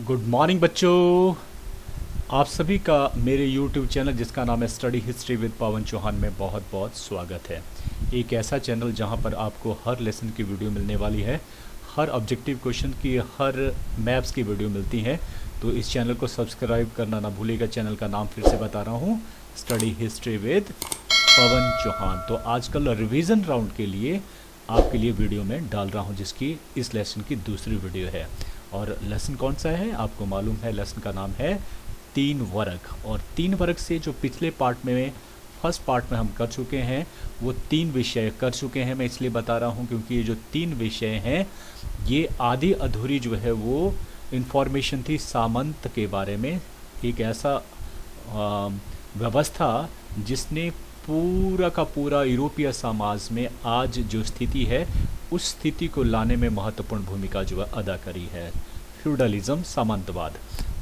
Good morning बच्चों। आप सभी का मेरे YouTube चैनल जिसका नाम है स्टडी हिस्ट्री विद पवन चौहान में बहुत बहुत स्वागत है। एक ऐसा चैनल जहां पर आपको हर लेसन की वीडियो मिलने वाली है, हर ऑब्जेक्टिव क्वेश्चन की, हर मैप्स की वीडियो मिलती है। तो इस चैनल को सब्सक्राइब करना ना भूलिएगा। चैनल का नाम फिर से बता रहा हूँ, स्टडी हिस्ट्री विद पवन चौहान। तो आजकल रिवीजन राउंड के लिए आपके लिए वीडियो में डाल रहा हूँ, जिसकी इस लेसन की दूसरी वीडियो है। और लेसन कौन सा है आपको मालूम है, लेसन का नाम है 3 वर्ग। और 3 वर्ग से जो पिछले पार्ट में, फर्स्ट पार्ट में हम कर चुके हैं, वो 3 विषय कर चुके हैं। मैं इसलिए बता रहा हूँ क्योंकि ये जो 3 विषय हैं, ये आधी अधूरी जो है वो इन्फॉर्मेशन थी सामंत के बारे में। एक ऐसा व्यवस्था जिसने पूरा का पूरा यूरोपीय समाज में आज जो स्थिति है, उस स्थिति को लाने में महत्वपूर्ण भूमिका जो है अदा करी है। फ्यूडलिज्म, सामंतवाद।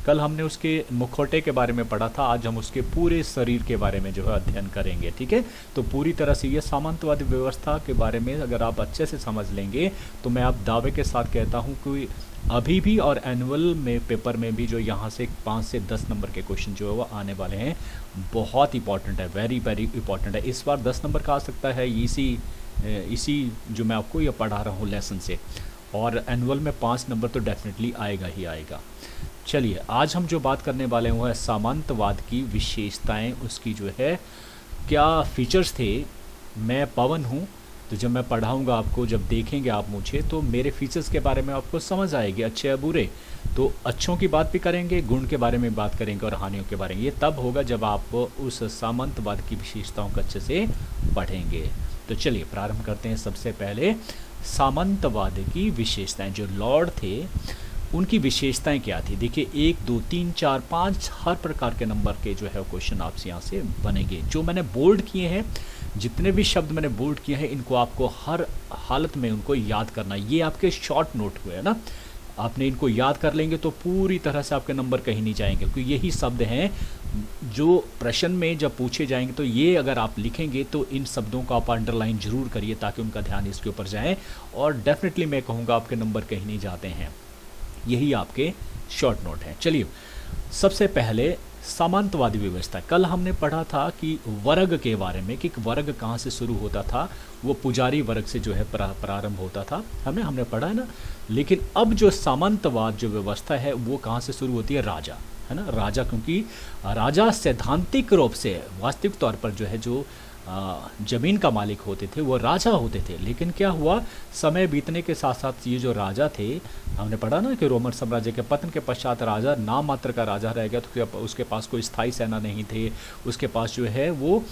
कल हमने उसके मुखौटे के बारे में पढ़ा था, आज हम उसके पूरे शरीर के बारे में जो है अध्ययन करेंगे। ठीक है, तो पूरी तरह से ये सामंतवादी व्यवस्था के बारे में अगर आप अच्छे से समझ लेंगे तो मैं आप दावे के साथ कहता हूँ कि अभी भी और एनुअल में पेपर में भी जो यहाँ से 5 से 10 नंबर के क्वेश्चन जो है वो आने वाले हैं, बहुत इंपॉर्टेंट है, वेरी वेरी इंपॉर्टेंट है। इस बार 10 नंबर का आ सकता है इसी जो मैं आपको ये पढ़ा रहा हूँ लेसन से, और एनुअल में 5 नंबर तो डेफिनेटली आएगा ही आएगा। चलिए, आज हम जो बात करने वाले हैं वो है सामंतवाद की विशेषताएं, उसकी जो है क्या फीचर्स थे। मैं पवन हूँ, तो जब मैं पढ़ाऊँगा आपको, जब देखेंगे आप मुझे, तो मेरे फीचर्स के बारे में आपको समझ आएगी, अच्छे या बुरे। तो अच्छों की बात भी करेंगे, गुण के बारे में बात करेंगे और हानियों के बारे में। ये तब होगा जब आप उस सामंतवाद की विशेषताओं को अच्छे से पढ़ेंगे। तो चलिए प्रारंभ करते हैं। सबसे पहले सामंतवाद की विशेषताएं, जो लॉर्ड थे उनकी विशेषताएं क्या थी। देखिए 1, 2, 3, 4, 5 हर प्रकार के नंबर के जो है क्वेश्चन आपसे यहाँ से बनेंगे। जो मैंने बोल्ड किए हैं, जितने भी शब्द मैंने बोल्ड किए हैं, इनको आपको हर हालत में उनको याद करना। ये आपके शॉर्ट नोट हुए हैं ना, आपने इनको याद कर लेंगे तो पूरी तरह से आपके नंबर कहीं नहीं जाएंगे, क्योंकि यही शब्द हैं जो प्रश्न में जब पूछे जाएंगे। तो ये अगर आप लिखेंगे तो इन शब्दों को आप अंडरलाइन जरूर करिए, ताकि उनका ध्यान इसके ऊपर जाए, और डेफिनेटली मैं कहूँगा आपके नंबर कहीं नहीं जाते हैं। यही आपके शॉर्ट नोट हैं। चलिए, सबसे पहले सामंतवादी व्यवस्था। कल हमने पढ़ा था कि वर्ग के बारे में, कि वर्ग कहाँ से शुरू होता था। वो पुजारी वर्ग से जो है प्रारंभ होता था, हमने पढ़ा है ना। लेकिन अब जो सामंतवाद जो व्यवस्था है वो कहाँ से शुरू होती है, राजा, है ना। राजा, क्योंकि राजा सैद्धांतिक रूप से, वास्तविक तौर पर जो है, जो जमीन का मालिक होते थे वो राजा होते थे। लेकिन क्या हुआ, समय बीतने के साथ साथ ये जो राजा थे, हमने पढ़ा ना कि रोमन साम्राज्य के पतन के पश्चात राजा नाम मात्र का राजा रह गया। तो उसके पास कोई स्थायी सेना नहीं थे, उसके पास जो है वो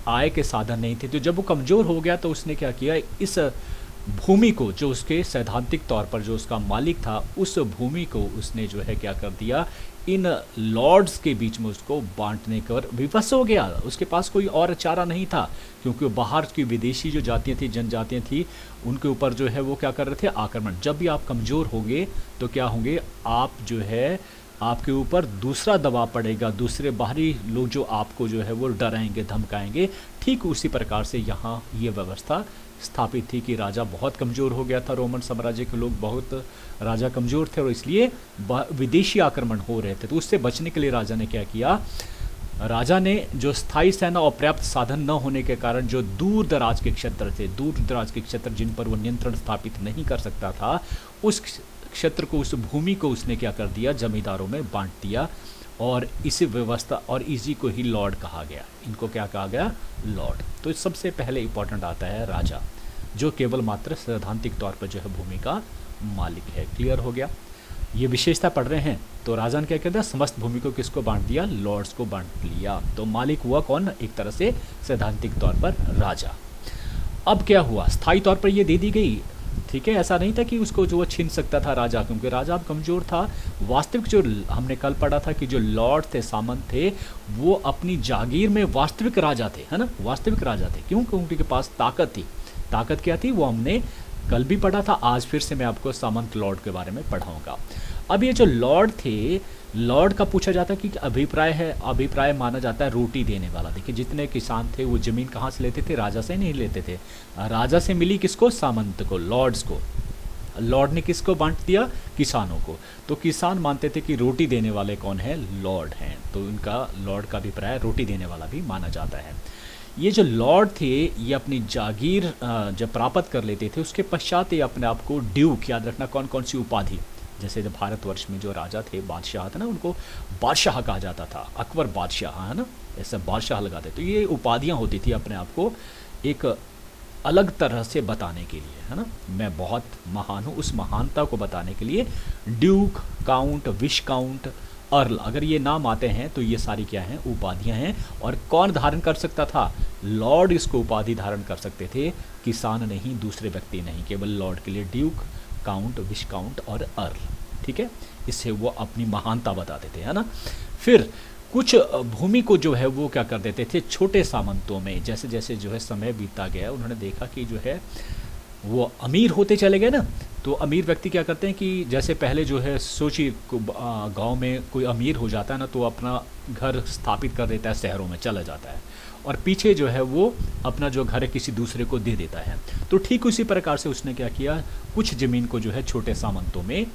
आय के साधन नहीं थे। तो जब वो कमज़ोर हो गया तो उसने क्या किया, इस भूमि को, जो उसके सैद्धांतिक तौर पर जो उसका मालिक था, उस भूमि को उसने जो है क्या कर दिया, इन लॉर्ड्स के बीच में उसको बांटने कर विवश हो गया। उसके पास कोई और चारा नहीं था, क्योंकि बाहर की विदेशी जो जातियाँ थी, जनजातियाँ थी, उनके ऊपर जो है वो क्या कर रहे थे, आक्रमण। जब भी आप कमज़ोर होंगे तो क्या होंगे, आप जो है, आपके ऊपर दूसरा दबाव पड़ेगा, दूसरे बाहरी लोग जो आपको जो है वो डराएंगे, धमकाएंगे। ठीक उसी प्रकार से यहाँ ये व्यवस्था स्थापित थी कि राजा बहुत कमज़ोर हो गया था, रोमन साम्राज्य के लोग बहुत राजा कमज़ोर थे, और इसलिए विदेशी आक्रमण हो रहे थे। तो उससे बचने के लिए राजा ने क्या किया, राजा ने जो स्थायी सेना और पर्याप्त साधन न होने के कारण जो दूर दराज के क्षेत्र थे, दूर दराज के क्षेत्र जिन पर वो नियंत्रण स्थापित नहीं कर सकता था, उस क्षेत्र को, उस भूमि को उसने क्या कर दिया, जमींदारों में बांट दिया। और इसी व्यवस्था, और इसी को ही लॉर्ड कहा गया। इनको क्या कहा गया, लॉर्ड। तो सबसे पहले इंपॉर्टेंट आता है राजा, जो केवल मात्र सैद्धांतिक तौर पर जो है भूमि का मालिक है। क्लियर हो गया, ये विशेषता पढ़ रहे हैं। तो राजा ने क्या कर दिया, समस्त भूमि को किसको बांट दिया, लॉर्ड्स को बांट लिया। तो मालिक हुआ कौन, एक तरह से सैद्धांतिक तौर पर राजा। अब क्या हुआ, स्थायी तौर पर ये दे दी गई। ठीक है, ऐसा नहीं था कि उसको जो छीन सकता था राजा, क्योंकि राजा अब कमज़ोर था। वास्तविक जो हमने कल पढ़ा था कि जो लॉर्ड थे, सामंत थे, वो अपनी जागीर में वास्तविक राजा थे, है ना, वास्तविक राजा थे। क्यों, क्योंकि उनके पास ताकत थी। ताकत क्या थी वो हमने कल भी पढ़ा था, आज फिर से मैं आपको सामंत लॉर्ड के बारे में पढ़ाऊंगा। अब ये जो लॉर्ड थे, लॉर्ड का पूछा जाता है कि अभिप्राय है, अभिप्राय माना जाता है रोटी देने वाला। देखिए जितने किसान थे वो ज़मीन कहाँ से लेते थे, राजा से नहीं लेते थे। राजा से मिली किसको, सामंत को, लॉर्ड्स को। लॉर्ड ने किसको बांट दिया? किसानों को। तो किसान मानते थे कि रोटी देने वाले कौन है? लॉर्ड हैं। तो उनका लॉर्ड का अभिप्राय रोटी देने वाला भी माना जाता है। ये जो लॉर्ड थे ये अपनी जागीर जब प्राप्त कर लेते थे उसके पश्चात ये अपने आप को ड्यूक, याद रखना कौन कौन सी उपाधि, जैसे जब भारतवर्ष में जो राजा थे, बादशाह था ना, उनको बादशाह कहा जाता था, अकबर बादशाह, है ना, ऐसा बादशाह लगाते। तो ये उपाधियाँ होती थी अपने आप को एक अलग तरह से बताने के लिए, है ना, मैं बहुत महान हूँ, उस महानता को बताने के लिए ड्यूक, काउंट, विस्काउंट, अर्ल, अगर ये नाम आते हैं तो ये सारी क्या हैं? उपाधियाँ हैं। और कौन धारण कर सकता था? लॉर्ड इसको उपाधि धारण कर सकते थे, किसान नहीं, दूसरे व्यक्ति नहीं, केवल लॉर्ड के लिए ड्यूक, काउंट, विस्काउंट और अर्ल, ठीक है, इससे वो अपनी महानता बताते थे, है ना। फिर कुछ भूमि को जो है वो क्या कर देते थे? छोटे सामंतों में, जैसे जैसे जो है समय बीतता गया उन्होंने देखा कि जो है वो अमीर होते चले गए ना, तो अमीर व्यक्ति क्या करते हैं कि जैसे पहले जो है सोचिए गांव में कोई अमीर हो जाता है ना तो अपना घर स्थापित कर देता है, शहरों में चला जाता है और पीछे जो है वो अपना जो घर है किसी दूसरे को दे देता है। तो ठीक उसी प्रकार से उसने क्या किया, कुछ ज़मीन को जो है छोटे सामंतों में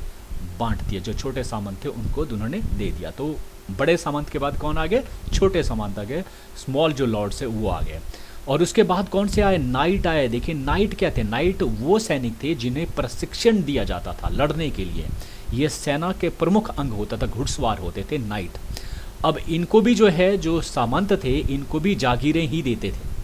बांट दिया। जो छोटे सामंत थे उनको उन्होंने दे दिया। तो बड़े सामंत के बाद कौन आ गए? छोटे सामंत आ गए, स्मॉल जो लॉर्ड्स है वो आ गए। और उसके बाद कौन से आए? नाइट आए। देखिए नाइट क्या थे? नाइट वो सैनिक थे जिन्हें प्रशिक्षण दिया जाता था लड़ने के लिए। ये सेना के प्रमुख अंग होता था, घुड़सवार होते थे नाइट। अब इनको भी जो है, जो सामंत थे, इनको भी जागीरें ही देते थे,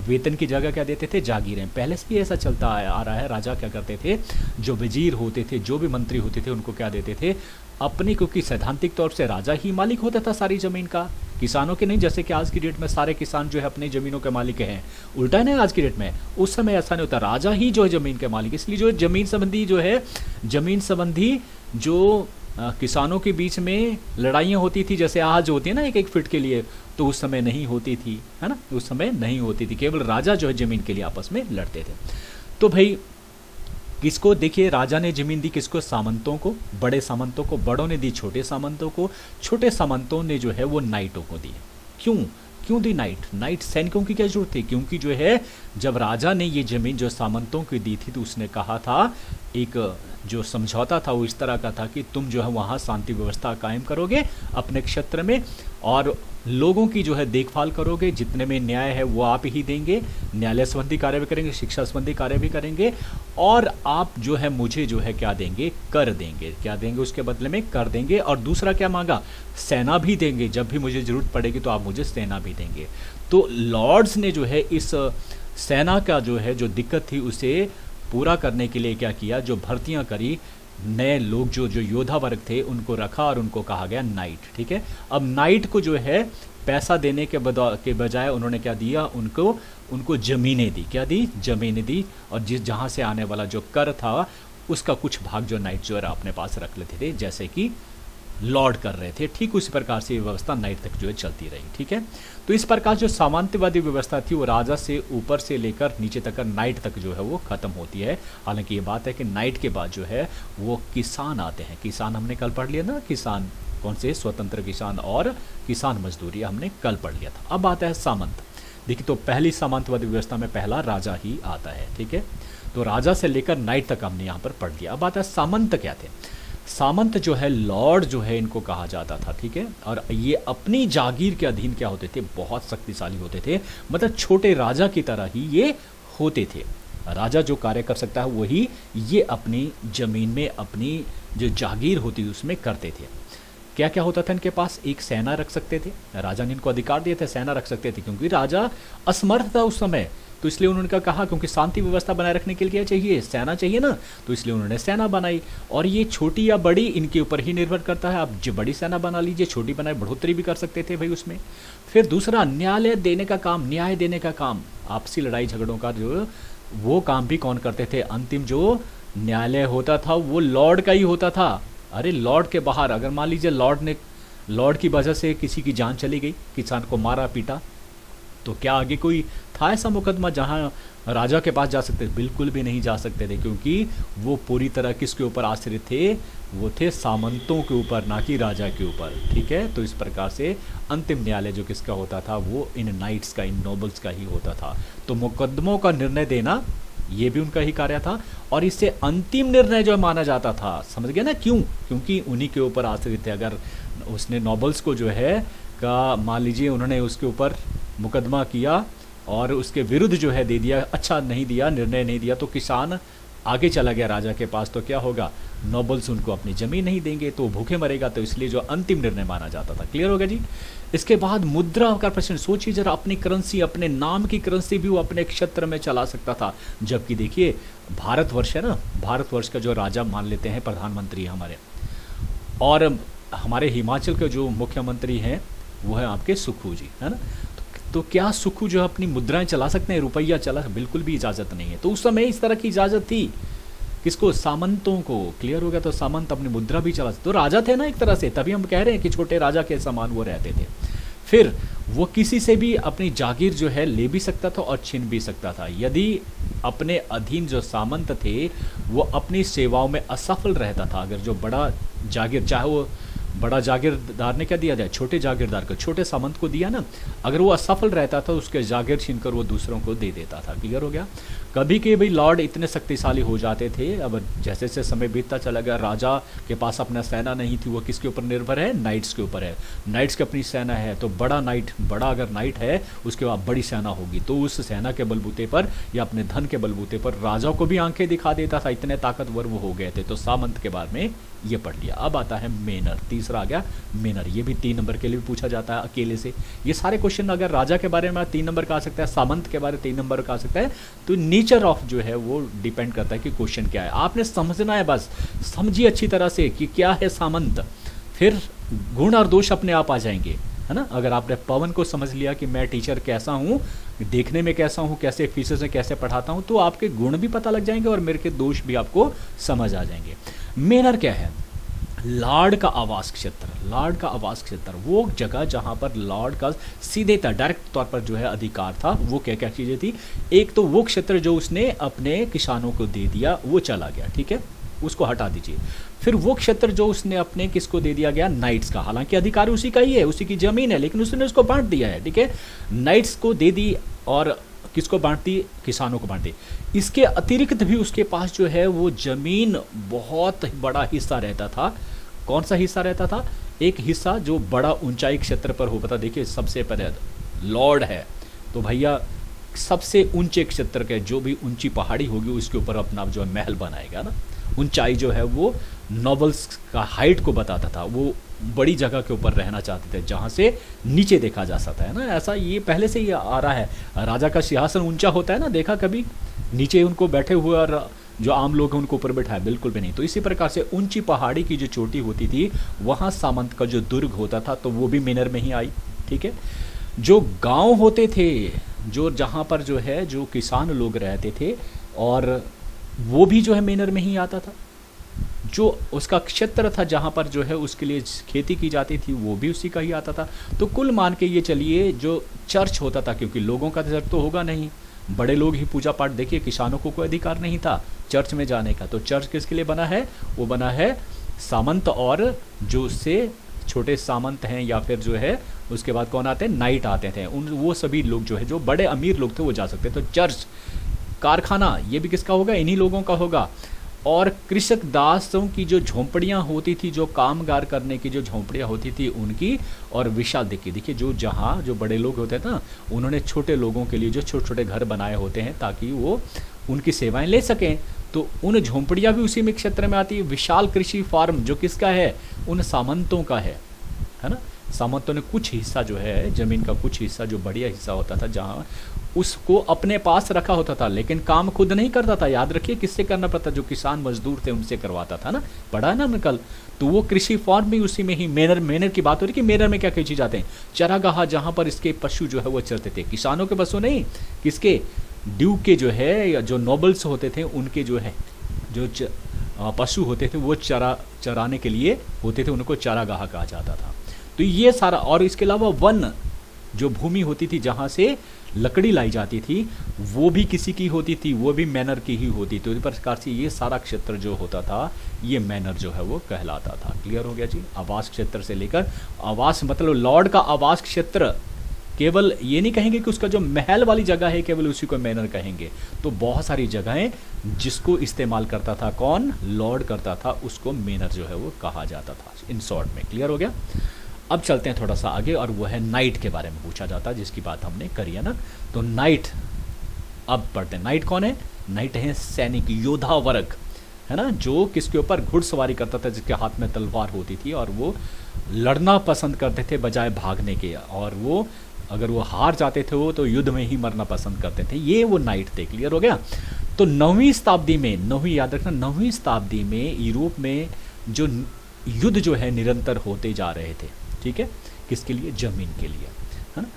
वेतन की जगह क्या देते थे? जागीरें। पहले से ही ऐसा चलता आ रहा है। राजा क्या करते थे, जो वजीर होते थे, जो भी मंत्री होते थे, उनको क्या देते थे? अपनी, क्योंकि सैद्धांतिक तौर से राजा ही मालिक होता था सारी ज़मीन का, किसानों के नहीं, जैसे कि आज की डेट में सारे किसान जो है अपनी ज़मीनों के मालिक हैं। उल्टा नहीं, आज की डेट में, उस समय ऐसा नहीं होता, राजा ही जो है ज़मीन के मालिक। इसलिए जो ज़मीन संबंधी जो है, ज़मीन संबंधी जो किसानों के बीच में लड़ाइयाँ होती थी, जैसे आज होती है ना एक एक फीट के लिए, तो उस समय नहीं होती थी, है ना, उस समय नहीं होती थी। केवल राजा जो है ज़मीन के लिए आपस में लड़ते थे। तो भाई किसको? देखिए राजा ने ज़मीन दी किसको? सामंतों को, बड़े सामंतों को, बड़ों ने दी छोटे सामंतों को, छोटे सामंतों ने जो है वो नाइटों को दी। क्यों क्यों दी नाइट? नाइट सैनिकों की क्या जरूरत थी? क्योंकि जो है जब राजा ने ये ज़मीन जो सामंतों की दी थी तो उसने कहा था, एक जो समझौता था वो इस तरह का था कि तुम जो है वहाँ शांति व्यवस्था कायम करोगे अपने क्षेत्र में और लोगों की जो है देखभाल करोगे, जितने में न्याय है वो आप ही देंगे, न्यायालय संबंधी कार्य भी करेंगे, शिक्षा संबंधी कार्य भी करेंगे, और आप जो है मुझे जो है क्या देंगे? कर देंगे। क्या देंगे? उसके बदले में कर देंगे। और दूसरा क्या मांगा? सेना भी देंगे, जब भी मुझे ज़रूरत पड़ेगी तो आप मुझे सेना भी देंगे। तो लॉर्ड्स ने जो है इस सेना का जो है जो दिक्कत थी उसे पूरा करने के लिए क्या किया? जो भर्तियां करी, नए लोग जो जो योद्धा वर्ग थे उनको रखा और उनको कहा गया नाइट, ठीक है। अब नाइट को जो है पैसा देने के बजाय उन्होंने क्या दिया? उनको ज़मीनें दी। क्या दी? ज़मीनें दी। और जहाँ से आने वाला जो कर था उसका कुछ भाग जो नाइट जो है अपने पास रख लेते थे, जैसे कि लॉर्ड कर रहे थे। ठीक उसी प्रकार से ये व्यवस्था नाइट तक जो है चलती रही, ठीक है। तो इस प्रकार जो सामंतवादी व्यवस्था थी वो राजा से ऊपर से लेकर नीचे तक नाइट तक जो है वो ख़त्म होती है। हालांकि ये बात है कि नाइट के बाद जो है वो किसान आते हैं। किसान हमने कल पढ़ लिया ना, किसान कौन से? स्वतंत्र किसान और किसान मजदूरी हमने कल पढ़ लिया था। अब आता है सामंत। देखिए तो पहली सामंतवादी व्यवस्था में पहला राजा ही आता है, ठीक है। तो राजा से लेकर नाइट तक हमने यहाँ पर पढ़ लिया। अब आता है सामंत क्या थे? सामंत जो है लॉर्ड जो है इनको कहा जाता था, ठीक है। और ये अपनी जागीर के अधीन क्या होते थे? बहुत शक्तिशाली होते थे, मतलब छोटे राजा की तरह ही ये होते थे। राजा जो कार्य कर सकता है वही ये अपनी ज़मीन में अपनी जो जागीर होती थी उसमें करते थे। क्या क्या होता था इनके पास? एक सेना रख सकते थे, राजा ने इनको अधिकार दिए थे, सेना रख सकते थे, क्योंकि राजा असमर्थ था उस समय, तो इसलिए उन्होंने कहा क्योंकि शांति व्यवस्था बनाए रखने के लिए क्या चाहिए? सेना चाहिए ना, तो इसलिए उन्होंने सेना बनाई। और ये छोटी या बड़ी इनके ऊपर ही निर्भर करता है। आप जो बड़ी सेना बना लीजिए, छोटी बनाए, बढ़ोतरी भी कर सकते थे भाई उसमें। फिर दूसरा न्यायालय देने का काम, न्याय देने का काम, आपसी लड़ाई झगड़ों का जो वो काम भी कौन करते थे? अंतिम जो न्यायालय होता था वो लॉर्ड का ही होता था। अरे लॉर्ड के बाहर अगर मान लीजिए लॉर्ड की वजह से किसी की जान चली गई, किसान को मारा पीटा, तो क्या आगे कोई था ऐसा मुकदमा जहां राजा के पास जा सकते थे? बिल्कुल भी नहीं जा सकते थे, क्योंकि वो पूरी तरह किसके ऊपर आश्रित थे? वो थे सामंतों के ऊपर, ना कि राजा के ऊपर, ठीक है। तो इस प्रकार से अंतिम न्यायालय जो किसका होता था? वो इन नाइट्स का, इन नोबल्स का ही होता था। तो मुकदमों का निर्णय देना ये भी उनका ही कार्य था। और इससे अंतिम निर्णय जो माना जाता था, समझ गए ना क्यों? क्योंकि उन्हीं के ऊपर आश्रित थे। अगर उसने नोबल्स को जो है का मान लीजिए उन्होंने उसके ऊपर मुकदमा किया और उसके विरुद्ध जो है दे दिया, अच्छा नहीं दिया, निर्णय नहीं दिया, तो किसान आगे चला गया राजा के पास, तो क्या होगा? नोबल्स उनको अपनी ज़मीन नहीं देंगे, तो भूखे मरेगा। तो इसलिए जो अंतिम निर्णय माना जाता था। क्लियर हो गया जी? इसके बाद मुद्रा का प्रश्न सोचिए जरा, अपनी करेंसी, अपने नाम की करेंसी भी वो अपने क्षेत्र में चला सकता था। जबकि देखिए भारतवर्ष है ना, भारतवर्ष का जो राजा मान लेते हैं प्रधानमंत्री हमारे, और हमारे हिमाचल के जो मुख्यमंत्री हैं वो है आपके सुक्खू जी, है ना। तो क्या सुक्खू जो अपनी मुद्राएं चला सकते हैं, रुपया चला? बिल्कुल भी इजाज़त नहीं है। तो उस समय इस तरह की इजाज़त थी किसको? सामंतों को। क्लियर हो गया? तो सामंत अपनी मुद्रा भी चला सकते, तो राजा थे ना एक तरह से, तभी हम कह रहे हैं कि छोटे राजा के समान वो रहते थे। फिर वो किसी से भी अपनी जागीर जो है ले भी सकता था और छीन भी सकता था। यदि अपने अधीन जो सामंत थे वो अपनी सेवाओं में असफल रहता था, अगर जो बड़ा जागीर, चाहे वो बड़ा जागीरदार ने क्या दिया जाए, छोटे जागीरदार को, छोटे सामंत को दिया ना, अगर वो असफल रहता था उसके जागीर छीनकर वो दूसरों को दे देता था। क्लियर हो गया? कभी के भाई लॉर्ड इतने शक्तिशाली हो जाते थे, अब जैसे जैसे समय बीतता चला गया, राजा के पास अपना सेना नहीं थी, वो किसके ऊपर निर्भर है? नाइट्स के ऊपर है। नाइट्स की अपनी सेना है, तो बड़ा नाइट, बड़ा अगर नाइट है उसके बाद बड़ी सेना होगी, तो उस सेना के बलबूते पर या अपने धन के बलबूते पर राजा को भी आंखें दिखा देता था, इतने ताकतवर वो हो गए थे। तो सामंत के बारे में ये पढ़ लिया। अब आता है मेनर, तीसरा आ गया मेनर। ये भी 3 नंबर के लिए भी पूछा जाता है अकेले से। ये सारे क्वेश्चन अगर राजा के बारे में 3 नंबर का आ सकता है, सामंत के बारे में 3 नंबर का आ सकता है, तो नेचर ऑफ जो है वो डिपेंड करता है कि क्वेश्चन क्या है। आपने समझना है, बस समझिए अच्छी तरह से कि क्या है सामंत, फिर गुण और दोष अपने आप आ जाएंगे, है ना। अगर आपने पवन को समझ लिया कि मैं टीचर कैसा हूँ, देखने में कैसा हूँ, कैसे फीचर्स में कैसे पढ़ाता हूँ, तो आपके गुण भी पता लग जाएंगे और मेरे के दोष भी आपको समझ आ जाएंगे। मेनर क्या है? लॉर्ड का आवास क्षेत्र। लॉर्ड का आवास क्षेत्र वो जगह जहाँ पर लॉर्ड का सीधे डायरेक्ट तौर पर जो है अधिकार था। वो क्या क्या चीज़ें थी? एक तो वो क्षेत्र जो उसने अपने किसानों को दे दिया, वो चला गया, ठीक है, उसको हटा दीजिए। फिर वो क्षेत्र जो उसने अपने किसको दे दिया गया? नाइट्स का। हालांकि अधिकार उसी का ही है, उसी की जमीन है, लेकिन उसने उसको बांट दिया है, ठीक है, नाइट्स को दे दी। और किसको बांट दी? किसानों को बांट दी। इसके अतिरिक्त भी उसके पास जो है वो जमीन बहुत बड़ा हिस्सा रहता था। कौन सा हिस्सा रहता था? एक हिस्सा जो बड़ा ऊंचाई क्षेत्र पर हो। पता देखिए, सबसे पहले लॉर्ड है तो भैया सबसे ऊंचे क्षेत्र के जो भी ऊंची पहाड़ी होगी उसके ऊपर अपना जो है महल बनाएगा ना। ऊंचाई जो है वो नॉवल्स का हाइट को बताता था। वो बड़ी जगह के ऊपर रहना चाहते थे जहाँ से नीचे देखा जा सकता है ना। ऐसा ये पहले से ही आ रहा है। राजा का सिंहासन ऊंचा होता है ना, देखा कभी? नीचे उनको बैठे हुए और जो आम लोग हैं उनको ऊपर बैठाया, बिल्कुल भी नहीं। तो इसी प्रकार से ऊंची पहाड़ी की जो चोटी होती थी वहाँ सामंत का जो दुर्ग होता था, तो वो भी मेनर में ही आई, ठीक है। जो गांव होते थे, जो जहाँ पर जो है जो किसान लोग रहते थे, और वो भी जो है मेनर में ही आता था। जो उसका क्षेत्र था जहाँ पर जो है उसके लिए खेती की जाती थी, वो भी उसी का ही आता था। तो कुल मान के ये चलिए जो चर्च होता था, क्योंकि लोगों का चर्च तो होगा नहीं, बड़े लोग ही पूजा पाठ, देखिए किसानों को कोई अधिकार नहीं था चर्च में जाने का। तो चर्च किसके लिए बना है? वो बना है सामंत और जो उससे छोटे सामंत हैं, या फिर जो है उसके बाद कौन आते हैं? नाइट आते थे। उन वो सभी लोग जो है जो बड़े अमीर लोग थे वो जा सकते। तो चर्च, कारखाना, ये भी किसका होगा? इन्हीं लोगों का होगा। और कृषक दासों की जो झोंपड़ियाँ होती थी, जो कामगार करने की जो झोंपड़ियाँ होती थी उनकी, और विशाल देखिए जो जहाँ जो बड़े लोग होते थे ना, उन्होंने छोटे लोगों के लिए जो छोटे छोटे घर बनाए होते हैं ताकि वो उनकी सेवाएं ले सकें। तो उन झोंपड़ियाँ भी उसी में क्षेत्र में आती है। विशाल कृषि फार्म जो किसका है? उन सामंतों का है ना। सामंतों ने कुछ हिस्सा जो है ज़मीन का, कुछ हिस्सा जो बढ़िया हिस्सा होता था जहाँ उसको अपने पास रखा होता था, लेकिन काम खुद नहीं करता था। याद रखिए किससे करना पड़ता? जो किसान मजदूर थे उनसे करवाता था ना। पढ़ा है ना कल? तो वो कृषि फार्म भी उसी में ही। मेनर, मेनर की बात हो रही कि मेनर में क्या क्या चीज़ आते हैं? चरागाह, जहाँ पर इसके पशु जो है वो चरते थे। किसानों के पशु नहीं, किसके? ड्यूक के जो है या जो नोबल्स होते थे उनके जो है जो पशु होते थे वो चराने के लिए होते थे, उनको चारागाह कहा जाता था। तो ये सारा, और इसके अलावा वन जो भूमि होती थी जहाँ से लकड़ी लाई जाती थी वो भी किसी की होती थी, वो भी मैनर की ही होती। तो इस प्रकार से ये सारा क्षेत्र जो होता था ये मैनर जो है वो कहलाता था। क्लियर हो गया जी? आवास क्षेत्र से लेकर, आवास मतलब लॉर्ड का आवास क्षेत्र केवल ये नहीं कहेंगे कि उसका जो महल वाली जगह है केवल उसी को मैनर कहेंगे। तो बहुत सारी जगहें जिसको इस्तेमाल करता था कौन, लॉर्ड करता था, उसको मैनर जो है वो कहा जाता था। इन शॉर्ट में क्लियर हो गया। अब चलते हैं थोड़ा सा आगे, और वो है नाइट के बारे में पूछा जाता है, जिसकी बात हमने करी है ना। तो नाइट अब पढ़ते हैं। नाइट कौन है? नाइट है सैनिक, योद्धा वर्ग, है ना, जो किसके ऊपर घुड़सवारी करता था, जिसके हाथ में तलवार होती थी, और वो लड़ना पसंद करते थे बजाय भागने के, और वो अगर वो हार जाते थे वो तो युद्ध में ही मरना पसंद करते थे। ये वो नाइट थे। क्लियर हो गया। तो 9वीं शताब्दी में, 9वीं याद रखना, 9वीं शताब्दी में यूरोप में जो युद्ध जो है निरंतर होते जा रहे थे। ठीक है, किसके लिए? जमीन के लिए, है ना।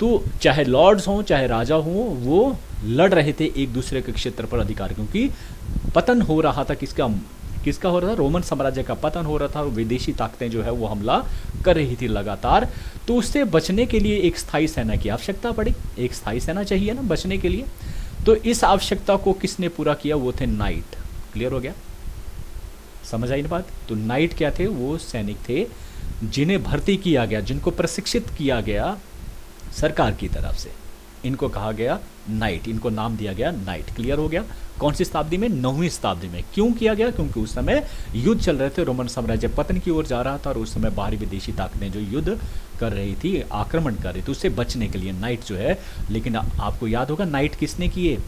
तो चाहे लॉर्ड्स हों चाहे राजा हों, वो लड़ रहे थे एक दूसरे के क्षेत्र पर अधिकार, क्योंकि पतन हो रहा था। किसका हो रहा था? रोमन साम्राज्य का पतन हो रहा था, और विदेशी ताकतें जो है वो हमला कर रही थी लगातार। तो उससे बचने के लिए एक स्थायी सेना की आवश्यकता पड़ी। एक स्थायी सेना चाहिए ना बचने के लिए। तो इस आवश्यकता को किसने पूरा किया? वो थे नाइट। क्लियर हो गया, समझ आई ना बात। तो नाइट क्या थे? वो सैनिक थे जिन्हें भर्ती किया गया, जिनको प्रशिक्षित किया गया सरकार की तरफ से। इनको कहा गया नाइट, इनको नाम दिया गया नाइट। क्लियर हो गया। कौन सी शताब्दी में? 9वीं शताब्दी में। क्यों किया गया? क्योंकि उस समय युद्ध चल रहे थे, रोमन साम्राज्य पतन की ओर जा रहा था, और उस समय बाहरी विदेशी ताकतें जो युद्ध कर रही थी, आक्रमण कर रही थी, उससे बचने के लिए नाइट जो है। लेकिन आपको याद होगा नाइट किसने किए?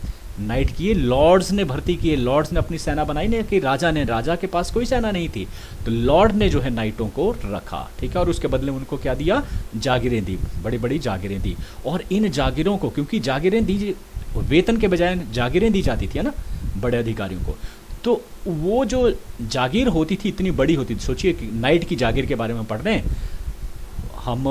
नाइट किए लॉर्ड्स ने भर्ती किए। लॉर्ड्स ने अपनी सेना बनाई, नहीं कि राजा ने। राजा के पास कोई सेना नहीं थी, तो लॉर्ड ने जो है नाइटों को रखा। ठीक है, और उसके बदले में उनको क्या दिया? जागीरें दी, बड़ी बड़ी जागीरें दी। और इन जागीरों को, क्योंकि जागीरें दी, वेतन के बजाय जागीरें दी जाती थी, है ना, बड़े अधिकारियों को, तो वो जो जागीर होती थी इतनी बड़ी होती थी। सोचिए कि नाइट की जागीर के बारे में पढ़ रहे हैं हम,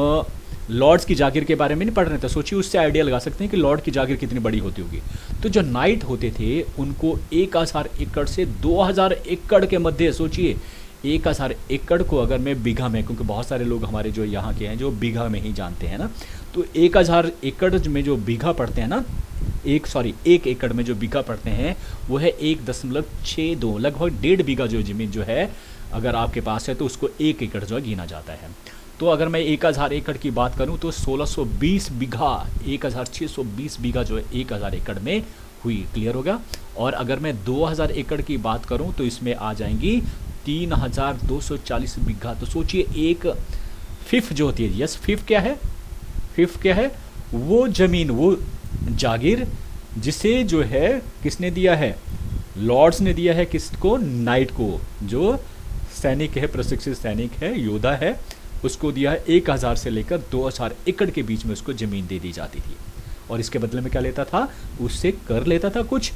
लॉर्ड्स की जागीर के बारे में नहीं पढ़ रहे थे। सोचिए उससे आइडिया लगा सकते हैं कि लॉर्ड की जागीर कितनी बड़ी होती होगी। तो जो नाइट होते थे उनको 1000 एकड़ से 2000 एकड़ के मध्य, सोचिए 1000 एकड़ को अगर मैं बीघा में, क्योंकि बहुत सारे लोग हमारे जो यहाँ के हैं जो बीघा में ही जानते हैं ना, तो 1000 एकड़ में जो बीघा पढ़ते हैं ना, एक एकड़ में जो बीघा पढ़ते हैं वो है 1.62, लगभग 1.5 बीघा जो ज़मीन जो है अगर आपके पास है तो उसको 1 एकड़ जो है गिना जाता है। तो अगर मैं 1000 एकड़ की बात करूं तो 1620 बीघा, 1620 बीघा जो है 1000 एकड़ में हुई। क्लियर होगा। और अगर मैं 2000 एकड़ की बात करूं तो इसमें आ जाएंगी 3240 बीघा। तो सोचिए एक फिफ्थ जो होती है, यस फिफ्थ क्या है? फिफ्थ क्या है? वो जमीन, वो जागीर जिसे जो है किसने दिया है? लॉर्ड्स ने दिया है। किसको? नाइट को, जो सैनिक है, प्रशिक्षित सैनिक है, योद्धा है, उसको दिया है। 1000 से लेकर 2000 एकड़ के बीच में उसको ज़मीन दे दी जाती थी। और इसके बदले में क्या लेता था? उससे कर लेता था कुछ,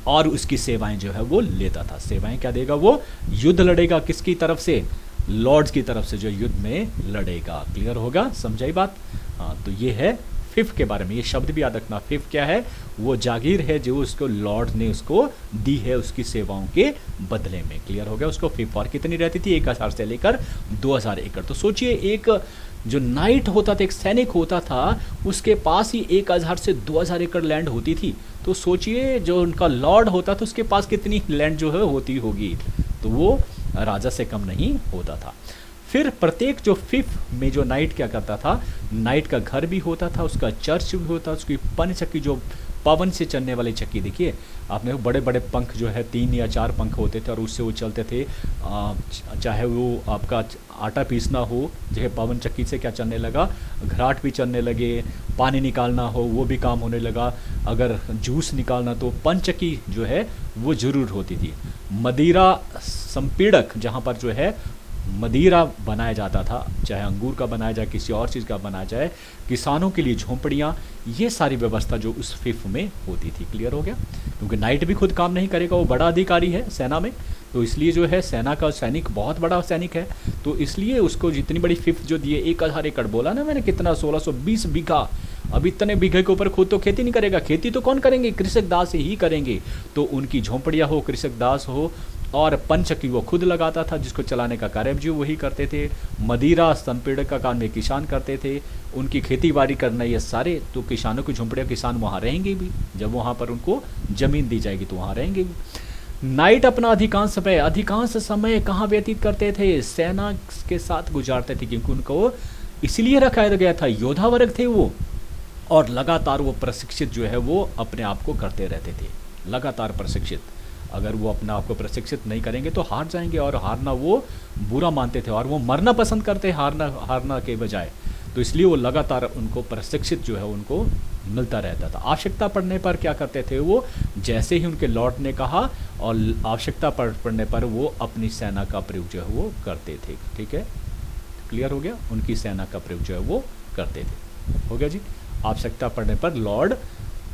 और उसकी सेवाएं जो है वो लेता था। सेवाएं क्या देगा? वो युद्ध लड़ेगा। किसकी तरफ से? लॉर्ड्स की तरफ से, जो युद्ध में लड़ेगा। क्लियर होगा, समझाई बात। हाँ, तो ये है फिफ्थ के बारे में। ये शब्द भी याद रखना। फिफ्थ क्या है? वो जागीर है जो उसको लॉर्ड ने उसको दी है उसकी सेवाओं के बदले में। क्लियर हो गया। उसको फिफ्थ। और कितनी रहती थी? 1000 से लेकर 2000 एकड़। तो सोचिए एक जो नाइट होता था, एक सैनिक होता था, उसके पास ही 1000 से 2000 एकड़ लैंड होती थी। तो सोचिए जो उनका लॉर्ड होता था उसके पास कितनी लैंड जो है होती होगी। तो वो राजा से कम नहीं होता था। फिर प्रत्येक जो फिफ्थ में जो नाइट क्या करता था? नाइट का घर भी होता था, उसका चर्च भी होता, उसकी पन चक्की, जो पवन से चलने वाली चक्की, देखिए आपने बड़े बड़े पंख जो है 3 या 4 पंख होते थे और उससे वो चलते थे। चाहे वो आपका आटा पीसना हो, जो पवन चक्की से क्या चलने लगा? घराट भी चलने लगे। पानी निकालना हो वो भी काम होने लगा। अगर जूस निकालना तो पन चक्की जो है वो ज़रूर होती थी। मदिरा संपीड़क, जहाँ पर जो है मदिरा बनाया जाता था, चाहे अंगूर का बनाया जाए, किसी और चीज़ का बनाया जाए, किसानों के लिए झोंपड़ियाँ, ये सारी व्यवस्था जो उस फिफ्थ में होती थी। क्लियर हो गया। क्योंकि नाइट भी खुद काम नहीं करेगा, वो बड़ा अधिकारी है सेना में, तो इसलिए जो है सेना का सैनिक बहुत बड़ा सैनिक है, तो इसलिए उसको जितनी बड़ी फिफ्थ जो दिए, 1000 एकड़ बोला ना मैंने, कितना? 1620 बीघा। अब इतने बीघे के ऊपर खुद तो खेती नहीं करेगा। खेती तो कौन करेंगे? कृषक दास ही करेंगे। तो उनकी झोंपड़ियाँ हो, कृषक दास हो, और पंचकी वो खुद लगाता था, जिसको चलाने का कार्य भी वही करते थे। मदिरा संपीड़क का काम ये किसान करते थे। उनकी खेती बाड़ी करना ये सारे, तो किसानों की झोंपड़ियाँ, किसान वहाँ रहेंगे भी। जब वहाँ पर उनको ज़मीन दी जाएगी तो वहाँ रहेंगे भी। नाइट अपना अधिकांश समय कहाँ व्यतीत करते थे? सेना के साथ गुजारते थे, क्योंकि उनको इसलिए रखा गया था, योद्धा वर्ग थे वो, और लगातार वो प्रशिक्षित जो है वो अपने आप को करते रहते थे, लगातार प्रशिक्षित। अगर वो अपने आप को प्रशिक्षित नहीं करेंगे तो हार जाएंगे, और हारना वो बुरा मानते थे, और वो मरना पसंद करते हारना के बजाय। तो इसलिए वो लगातार उनको प्रशिक्षित जो है उनको मिलता रहता था। आवश्यकता पड़ने पर क्या करते थे वो, जैसे ही उनके लॉर्ड ने कहा और आवश्यकता पड़ने पर वो अपनी सेना का प्रयोग जो है वो करते थे। ठीक है, क्लियर हो गया, उनकी सेना का प्रयोग जो है वो करते थे। हो गया जी, आवश्यकता पड़ने पर लॉर्ड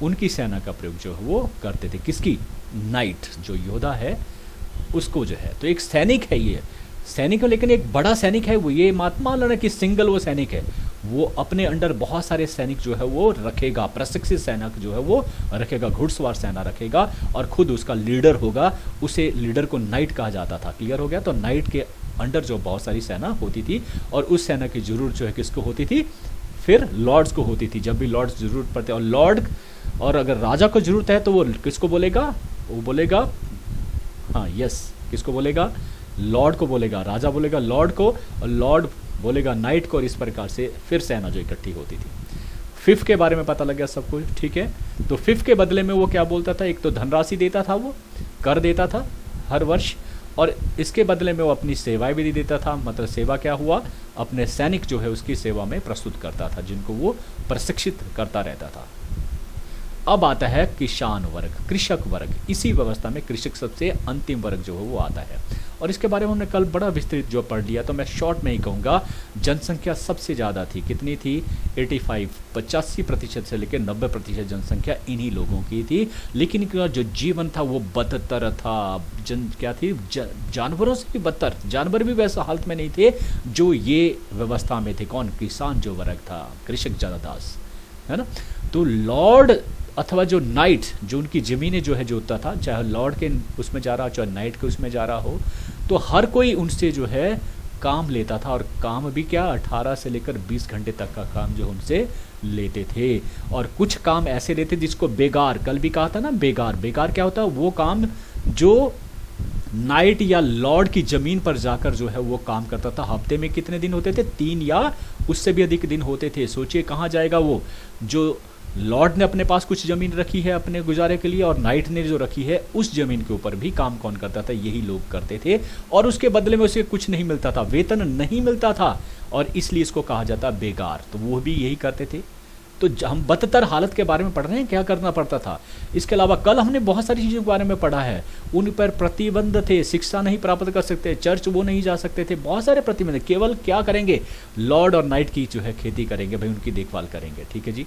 उनकी सेना का प्रयोग जो है वो करते थे। किसकी? नाइट, जो योद्धा है उसको जो है। तो एक सैनिक है ये, सैनिक है, लेकिन एक बड़ा सैनिक है वो। ये मत मान लेना कि सिंगल वो सैनिक है, वो अपने अंडर बहुत सारे सैनिक जो है वो रखेगा, प्रशिक्षित सैनिक जो है वो रखेगा, घुड़सवार सेना रखेगा, और खुद उसका लीडर होगा। उसे लीडर को नाइट कहा जाता था। क्लियर हो गया? तो नाइट के अंडर जो बहुत सारी सेना होती थी, और उस सेना की जरूरत जो है किसको होती थी? फिर लॉर्ड्स को होती थी। जब भी लॉर्ड्स जरूरत पड़ते, और लॉर्ड, और अगर राजा को जरूरत है तो वो किसको बोलेगा? वो बोलेगा, हाँ यस, किसको बोलेगा? लॉर्ड को बोलेगा। राजा बोलेगा लॉर्ड को, और लॉर्ड बोलेगा नाइट को, और इस प्रकार से फिर सेना जो इकट्ठी होती थी। फिफ्थ के बारे में पता लग गया सबको, ठीक है। तो फिफ्थ के बदले में वो क्या बोलता था? एक तो धनराशि देता था, वो कर देता था हर वर्ष, और इसके बदले में वो अपनी सेवाएं भी दे देता था। मतलब सेवा क्या हुआ? अपने सैनिक जो है उसकी सेवा में प्रस्तुत करता था, जिनको वो प्रशिक्षित करता रहता था। अब आता है किसान वर्ग, कृषक वर्ग। इसी व्यवस्था में कृषक सबसे अंतिम वर्ग जो है वो आता है, और इसके बारे में हमने कल बड़ा विस्तृत जो पढ़ लिया। तो मैं शॉर्ट में ही कहूँगा, जनसंख्या सबसे ज़्यादा थी। कितनी थी? 85% से लेकर 90% जनसंख्या इन्हीं लोगों की थी। लेकिन इनका जो जीवन था वो बदतर था। क्या थी? जानवरों से भी बदतर। जानवर भी वैसा हालत में नहीं थे जो ये व्यवस्था में थे। कौन? किसान जो वर्ग था, कृषक जनदास, है ना। तो लॉर्ड अथवा जो नाइट, जो उनकी ज़मीनें जो है जोतता था, चाहे लॉर्ड के उसमें जा रहा हो चाहे नाइट के उसमें जा रहा हो, तो हर कोई उनसे जो है काम लेता था। और काम भी क्या? 18 से लेकर 20 घंटे तक का काम जो उनसे लेते थे। और कुछ काम ऐसे लेते जिसको बेगार, कल भी कहा था ना, बेगार। बेगार क्या होता है? वो काम जो नाइट या लॉर्ड की ज़मीन पर जाकर जो है वो काम करता था। हफ्ते में कितने दिन होते थे? 3 या उससे भी अधिक दिन होते थे। सोचिए कहाँ जाएगा वो? जो लॉर्ड ने अपने पास कुछ ज़मीन रखी है अपने गुजारे के लिए, और नाइट ने जो रखी है, उस ज़मीन के ऊपर भी काम कौन करता था? यही लोग करते थे। और उसके बदले में उसे कुछ नहीं मिलता था, वेतन नहीं मिलता था, और इसलिए इसको कहा जाता बेगार। तो वो भी यही करते थे। तो हम बदतर हालत के बारे में पढ़ रहे हैं, क्या करना पड़ता था। इसके अलावा कल हमने बहुत सारी चीज़ों के बारे में पढ़ा है। उन पर प्रतिबंध थे, शिक्षा नहीं प्राप्त कर सकते, चर्च वो नहीं जा सकते थे, बहुत सारे प्रतिबंध। केवल क्या करेंगे? लॉर्ड और नाइट की जो है खेती करेंगे, भाई उनकी देखभाल करेंगे। ठीक है जी।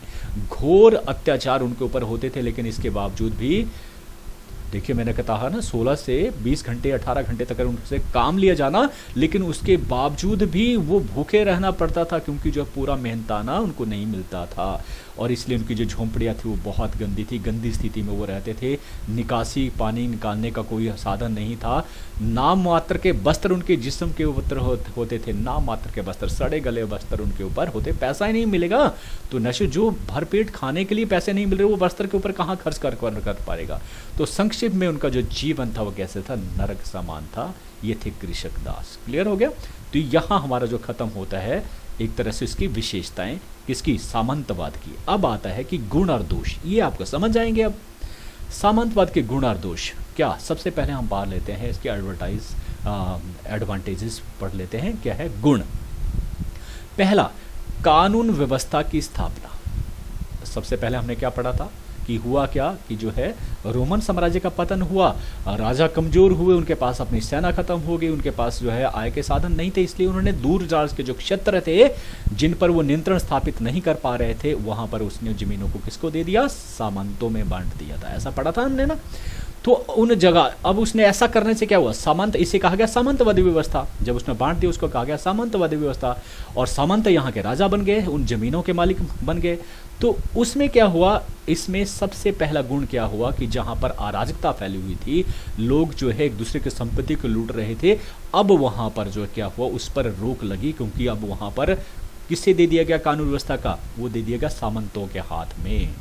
घोर अत्याचार उनके ऊपर होते थे, लेकिन इसके बावजूद भी देखिए, मैंने कहा ना 16 से 20 घंटे 18 घंटे तक उनसे काम लिया जाना, लेकिन उसके बावजूद भी वो भूखे रहना पड़ता था, क्योंकि जो पूरा मेहनताना उनको नहीं मिलता था। और इसलिए उनकी जो झोंपड़ियाँ थी वो बहुत गंदी थी, गंदी स्थिति में वो रहते थे। निकासी, पानी निकालने का कोई साधन नहीं था। नाम मात्र के वस्त्र उनके जिस्म के ऊपर होते थे, नाम मात्र के वस्त्र, सड़े गले वस्त्र उनके ऊपर होते। पैसा ही नहीं मिलेगा तो नशे, जो भरपेट खाने के लिए पैसे नहीं मिल रहे, वो वस्त्र के ऊपर कहाँ खर्च कर पाएगा। तो संक्षिप्त में उनका जो जीवन था वो कैसे था? नरक समान था। ये थे कृषक दास। क्लियर हो गया? तो यहाँ हमारा जो खत्म होता है एक तरह से इसकी विशेषताएं, किसकी? सामंतवाद की। अब आता है कि गुण और दोष, ये आपको समझ जाएंगे। अब सामंतवाद के गुण और दोष क्या? सबसे पहले हम पढ़ लेते हैं इसके एडवांटेजेस पढ़ लेते हैं। क्या है? गुण। पहला, कानून व्यवस्था की स्थापना। सबसे पहले हमने क्या पढ़ा था कि हुआ क्या कि जो है रोमन साम्राज्य का पतन हुआ, राजा कमजोर हुए, उनके पास अपनी सेना खत्म हो गई, उनके पास जो है आय के साधन नहीं थे, इसलिए उन्होंने दूर दराज के जो क्षेत्र थे जिन पर वो नियंत्रण स्थापित नहीं कर पा रहे थे, वहां पर उसने जमीनों को किसको दे दिया? सामंतों में बांट दिया था। ऐसा पढ़ा था हमने ना। तो उन जगह, अब उसने ऐसा करने से क्या हुआ? सामंत, इसे कहा गया सामंतवादी व्यवस्था। जब उसने बांट दिया उसको कहा गया सामंतवादी व्यवस्था, और सामंत यहाँ के राजा बन गए, उन जमीनों के मालिक बन गए। तो उसमें क्या हुआ? इसमें सबसे पहला गुण क्या हुआ कि जहाँ पर अराजकता फैली हुई थी, लोग जो है एक दूसरे की संपत्ति को लूट रहे थे, अब वहाँ पर जो क्या हुआ, उस पर रोक लगी, क्योंकि अब वहाँ पर किससे दे दिया गया कानून व्यवस्था का? वो दे दिया गया सामंतों के हाथ में।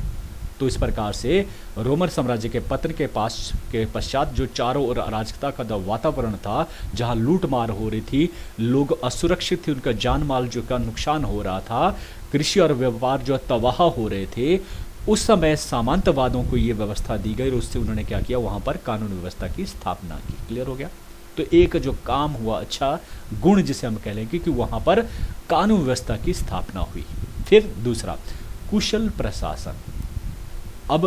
तो इस प्रकार से रोमन साम्राज्य के पतन के पश्चात जो चारों ओर अराजकता का जो वातावरण था, जहां लूट मार हो रही थी, लोग असुरक्षित थे, उनका जान माल जो का नुकसान हो रहा था, कृषि और व्यापार जो तबाह हो रहे थे, उस समय सामंतवादों को ये व्यवस्था दी गई और उससे उन्होंने क्या किया, वहां पर कानून व्यवस्था की स्थापना की। क्लियर हो गया? तो एक जो काम हुआ, अच्छा गुण जिसे हम कह लेंगे, कि वहां पर कानून व्यवस्था की स्थापना हुई। फिर दूसरा, कुशल प्रशासन। अब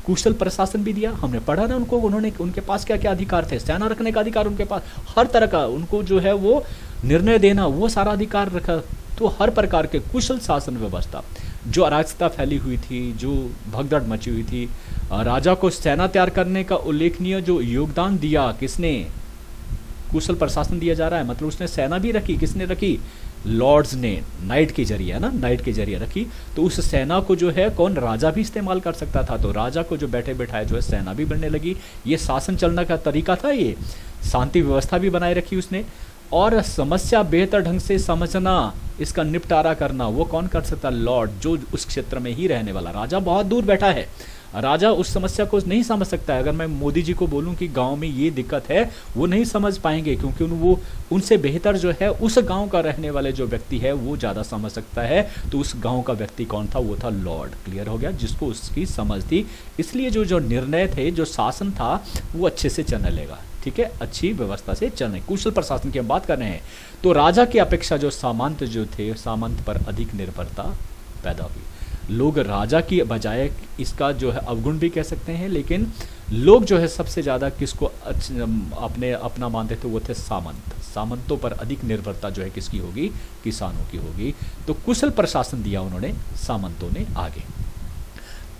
कुशल प्रशासन भी दिया, हमने पढ़ा ना उनको, उन्होंने उनके पास क्या क्या अधिकार थे, सेना रखने का अधिकार उनके पास, हर तरह का उनको जो है वो निर्णय देना, वो सारा अधिकार रखा। तो हर प्रकार के कुशल शासन व्यवस्था, जो अराजकता फैली हुई थी, जो भगदड़ मची हुई थी, राजा को सेना तैयार करने का उल्लेखनीय जो योगदान दिया, किसने? कुशल प्रशासन दिया जा रहा है, मतलब उसने सेना भी रखी, किसने रखी? लॉर्ड्स ने, नाइट के जरिए, है ना, नाइट के जरिए रखी। तो उस सेना को जो है कौन? राजा भी इस्तेमाल कर सकता था। तो राजा को जो बैठे बैठाए जो है सेना भी बनने लगी। ये शासन चलने का तरीका था, ये शांति व्यवस्था भी बनाए रखी उसने। और समस्या बेहतर ढंग से समझना, इसका निपटारा करना, वो कौन कर सकता? लॉर्ड, जो उस क्षेत्र में ही रहने वाला। राजा बहुत दूर बैठा है, राजा उस समस्या को नहीं समझ सकता है। अगर मैं मोदी जी को बोलूं कि गांव में ये दिक्कत है, वो नहीं समझ पाएंगे, क्योंकि वो उनसे बेहतर जो है उस गांव का रहने वाले जो व्यक्ति है वो ज़्यादा समझ सकता है। तो उस गांव का व्यक्ति कौन था? वो था लॉर्ड। क्लियर हो गया? जिसको उसकी समझ थी। इसलिए जो निर्णय थे, जो शासन था, वो अच्छे से चलने लगा। ठीक है, अच्छी व्यवस्था से चलने, कुशल प्रशासन की हम बात कर रहे हैं। तो राजा की अपेक्षा जो सामंत जो थे, सामंत पर अधिक निर्भरता पैदा हुई। लोग राजा की बजाय, इसका जो है अवगुण भी कह सकते हैं, लेकिन लोग जो है सबसे ज़्यादा किसको अपने अपना मानते थे? वो थे सामंत। सामंतों पर अधिक निर्भरता जो है किसकी होगी? किसानों की होगी। तो कुशल प्रशासन दिया उन्होंने, सामंतों ने आगे।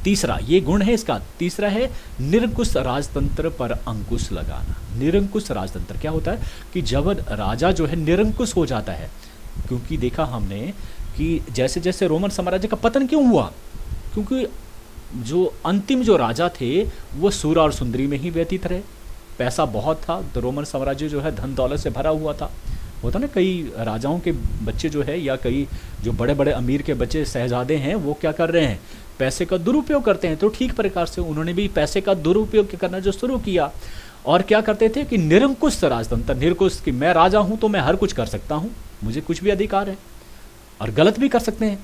तीसरा, ये गुण है इसका, तीसरा है निरंकुश राजतंत्र पर अंकुश लगाना। निरंकुश राजतंत्र क्या होता है? कि जब राजा जो है निरंकुश हो जाता है, क्योंकि देखा हमने कि जैसे जैसे रोमन साम्राज्य का पतन क्यों हुआ? क्योंकि जो अंतिम जो राजा थे वो सूर और सुंदरी में ही व्यतीत रहे, पैसा बहुत था, तो रोमन साम्राज्य जो है धन दौलत से भरा हुआ था। होता ना, कई राजाओं के बच्चे जो है, या कई जो बड़े बड़े अमीर के बच्चे, शहजादे हैं, वो क्या कर रहे हैं? पैसे का दुरुपयोग करते हैं। तो ठीक प्रकार से उन्होंने भी पैसे का दुरुपयोग करना जो शुरू किया। और क्या करते थे कि निरंकुश राजतंत्र, निरंकुश, कि मैं राजा हूं तो मैं हर कुछ कर सकता हूं, मुझे कुछ भी अधिकार है, और गलत भी कर सकते हैं।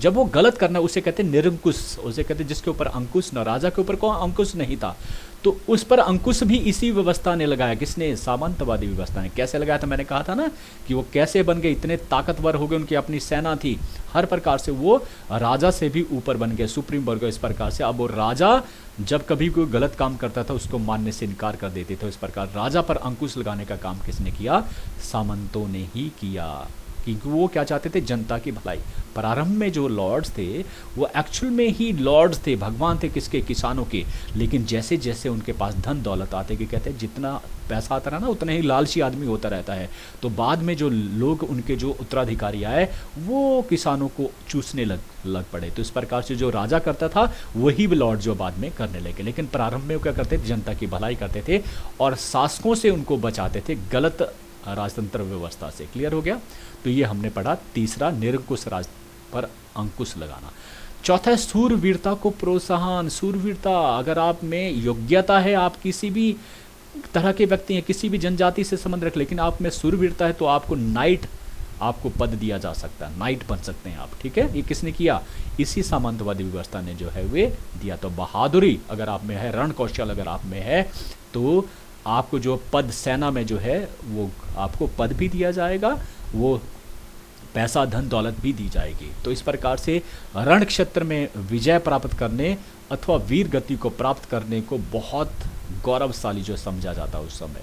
जब वो गलत करना, उसे कहते हैं निरंकुश, उसे कहते हैं जिसके ऊपर अंकुश न, राजा के ऊपर कौन अंकुश नहीं था। तो उस पर अंकुश भी इसी व्यवस्था ने लगाया। किसने? सामंतवादी व्यवस्था ने। कैसे लगाया था? मैंने कहा था ना कि वो कैसे बन गए, इतने ताकतवर हो गए, उनकी अपनी सेना थी, हर प्रकार से वो राजा से भी ऊपर बन गए, सुप्रीम बन गए। इस प्रकार से अब वो राजा जब कभी कोई गलत काम करता था उसको मानने से इनकार कर देते थे। इस प्रकार राजा पर अंकुश लगाने का काम किसने किया? सामंतों ने ही किया, क्योंकि वो क्या चाहते थे? जनता की भलाई। प्रारंभ में जो लॉर्ड्स थे वो एक्चुअल में ही लॉर्ड्स थे, भगवान थे किसके? किसानों के। लेकिन जैसे जैसे उनके पास धन दौलत आते, कि कहते हैं जितना पैसा आता रहा ना, उतना ही लालची आदमी होता रहता है। तो बाद में जो लोग, उनके जो उत्तराधिकारी आए, वो किसानों को चूसने लग पड़े। तो इस प्रकार से जो राजा करता था वही लॉर्ड जो बाद में करने लगे। लेकिन प्रारंभ में वो क्या करते थे? जनता की भलाई करते थे और शासकों से उनको बचाते थे गलत राजतंत्र व्यवस्था से। क्लियर हो गया? तो ये हमने पढ़ा, तीसरा निरंकुश राज पर अंकुश लगाना। चौथा है सूरवीरता को प्रोत्साहन। सूरवीरता, अगर आप में योग्यता है, आप किसी भी तरह के व्यक्ति हैं, किसी भी जनजाति से संबंध रख, लेकिन आप में सूरवीरता है तो आपको नाइट, आपको पद दिया जा सकता है, नाइट बन सकते हैं आप। ठीक है, ये किसने किया? इसी सामंतवादी व्यवस्था ने जो है वे दिया। तो बहादुरी अगर आप में है, रण कौशल अगर आप में है, तो आपको जो पद सेना में जो है वो आपको पद भी दिया जाएगा, वो पैसा धन दौलत भी दी जाएगी। तो इस प्रकार से रण क्षेत्र में विजय प्राप्त करने अथवा वीर गति को प्राप्त करने को बहुत गौरवशाली जो समझा जाता उस समय,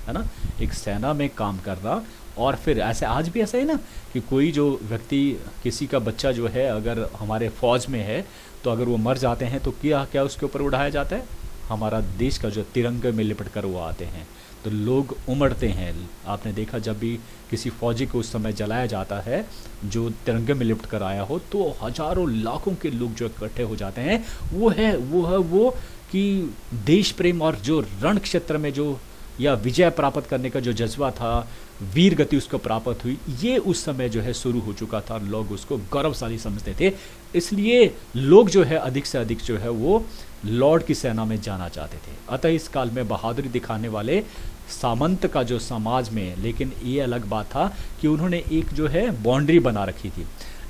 है ना, एक सेना में काम करना। और फिर ऐसे आज भी ऐसा है ना कि कोई जो व्यक्ति, किसी का बच्चा जो है अगर हमारे फौज में है, तो अगर वो मर जाते हैं तो क्या क्या उसके ऊपर उड़ाया जाता है? हमारा देश का जो तिरंगे में लिपट कर वो आते हैं, तो लोग उमड़ते हैं। आपने देखा जब भी किसी फौजी को उस समय जलाया जाता है जो तिरंगे में लिपट कर आया हो, तो हजारों लाखों के लोग जो इकट्ठे हो जाते हैं। वो कि देश प्रेम और जो रण क्षेत्र में जो या विजय प्राप्त करने का जो जज्बा था, वीर गति उसको प्राप्त हुई, ये उस समय जो है शुरू हो चुका था। लोग उसको गौरवशाली समझते थे, इसलिए लोग जो है अधिक से अधिक जो है वो लॉर्ड की सेना में जाना चाहते थे। अतः इस काल में बहादुरी दिखाने वाले सामंत का जो समाज में, लेकिन ये अलग बात था कि उन्होंने एक जो है बाउंड्री बना रखी थी।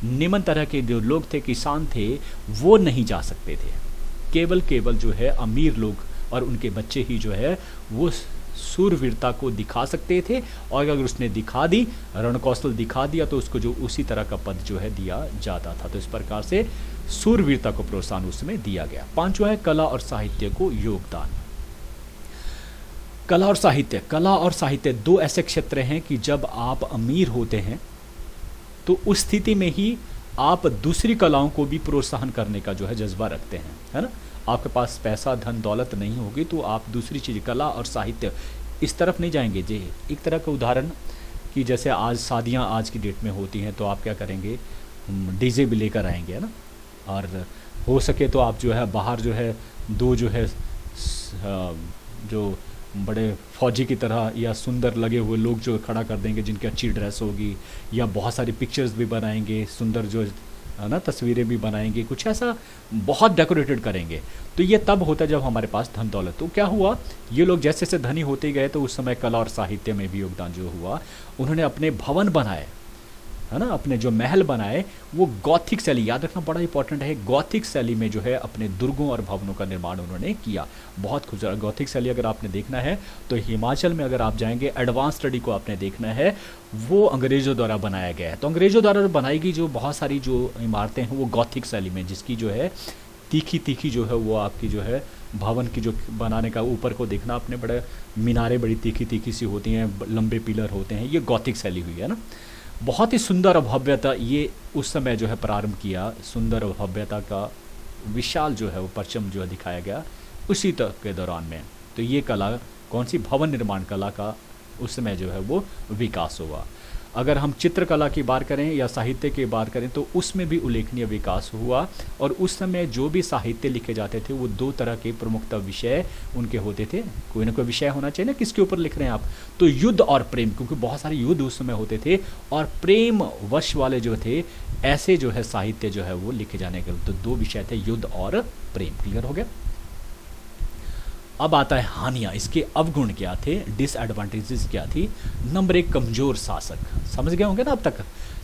निम्न तरह के जो लोग थे, किसान थे, वो नहीं जा सकते थे। केवल जो है अमीर लोग और उनके बच्चे ही जो है वो सूरवीरता को दिखा सकते थे, और अगर उसने दिखा दी, रणकौशल दिखा दिया, तो उसको जो उसी तरह का पद जो है दिया जाता था। तो इस प्रकार से सूरवीरता को प्रोत्साहन उसमें दिया गया। पांचवा है कला और साहित्य को योगदान। कला और साहित्य दो ऐसे क्षेत्र हैं कि जब आप अमीर होते हैं तो उस स्थिति में ही आप दूसरी कलाओं को भी प्रोत्साहन करने का जो है जज्बा रखते हैं, है ना। आपके पास पैसा, धन दौलत नहीं होगी तो आप दूसरी चीज़, कला और साहित्य, इस तरफ नहीं जाएंगे जी। एक तरह का उदाहरण कि जैसे आज शादियां आज की डेट में होती हैं, तो आप क्या करेंगे, डीजे भी लेकर आएंगे, है ना। और हो सके तो आप जो है बाहर जो है दो जो है जो बड़े फौजी की तरह या सुंदर लगे हुए लोग जो खड़ा कर देंगे, जिनकी अच्छी ड्रेस होगी, या बहुत सारी पिक्चर्स भी बनाएंगे, सुंदर जो है ना तस्वीरें भी बनाएंगे, कुछ ऐसा बहुत डेकोरेटेड करेंगे। तो ये तब होता है जब हमारे पास धन दौलत। तो क्या हुआ, ये लोग जैसे जैसे धनी होते गए तो उस समय कला और साहित्य में भी योगदान जो हुआ, उन्होंने अपने भवन बनाए, है ना, अपने जो महल बनाए वो गॉथिक शैली, याद रखना बड़ा इंपॉर्टेंट है, गॉथिक शैली में जो है अपने दुर्गों और भवनों का निर्माण उन्होंने किया। बहुत खूबसूरत गॉथिक शैली अगर आपने देखना है तो हिमाचल में अगर आप जाएंगे, एडवांस स्टडी को आपने देखना है, वो अंग्रेज़ों द्वारा बनाया गया है। तो अंग्रेज़ों द्वारा बनाई गई जो बहुत सारी जो इमारतें हैं वो गॉथिक शैली में, जिसकी जो है तीखी जो है वो आपकी जो है भवन की जो बनाने का, ऊपर को देखना अपने, बड़े मीनारें बड़ी तीखी सी होती हैं, लंबे पिलर होते हैं, ये गॉथिक शैली हुई है ना। बहुत ही सुंदर और भव्यता ये उस समय जो है प्रारंभ किया, सुंदर और भव्यता का विशाल जो है वो परचम जो है दिखाया गया उसी तक के दौरान में। तो ये कला कौन सी, भवन निर्माण कला का उस समय जो है वो विकास हुआ। अगर हम चित्रकला की बात करें या साहित्य की बात करें तो उसमें भी उल्लेखनीय विकास हुआ। और उस समय जो भी साहित्य लिखे जाते थे वो दो तरह के प्रमुखता विषय उनके होते थे। कोई ना कोई विषय होना चाहिए ना, किसके ऊपर लिख रहे हैं आप, तो युद्ध और प्रेम, क्योंकि बहुत सारे युद्ध उस समय होते थे और प्रेम वश वाले जो थे ऐसे जो है साहित्य जो है वो लिखे जाने के, तो दो विषय थे, युद्ध और प्रेम। क्लियर हो गया। अब आता है हानियाँ, इसके अवगुण क्या थे, डिसएडवांटेजेस क्या थी। नंबर एक, कमज़ोर शासक। समझ गए होंगे ना अब तक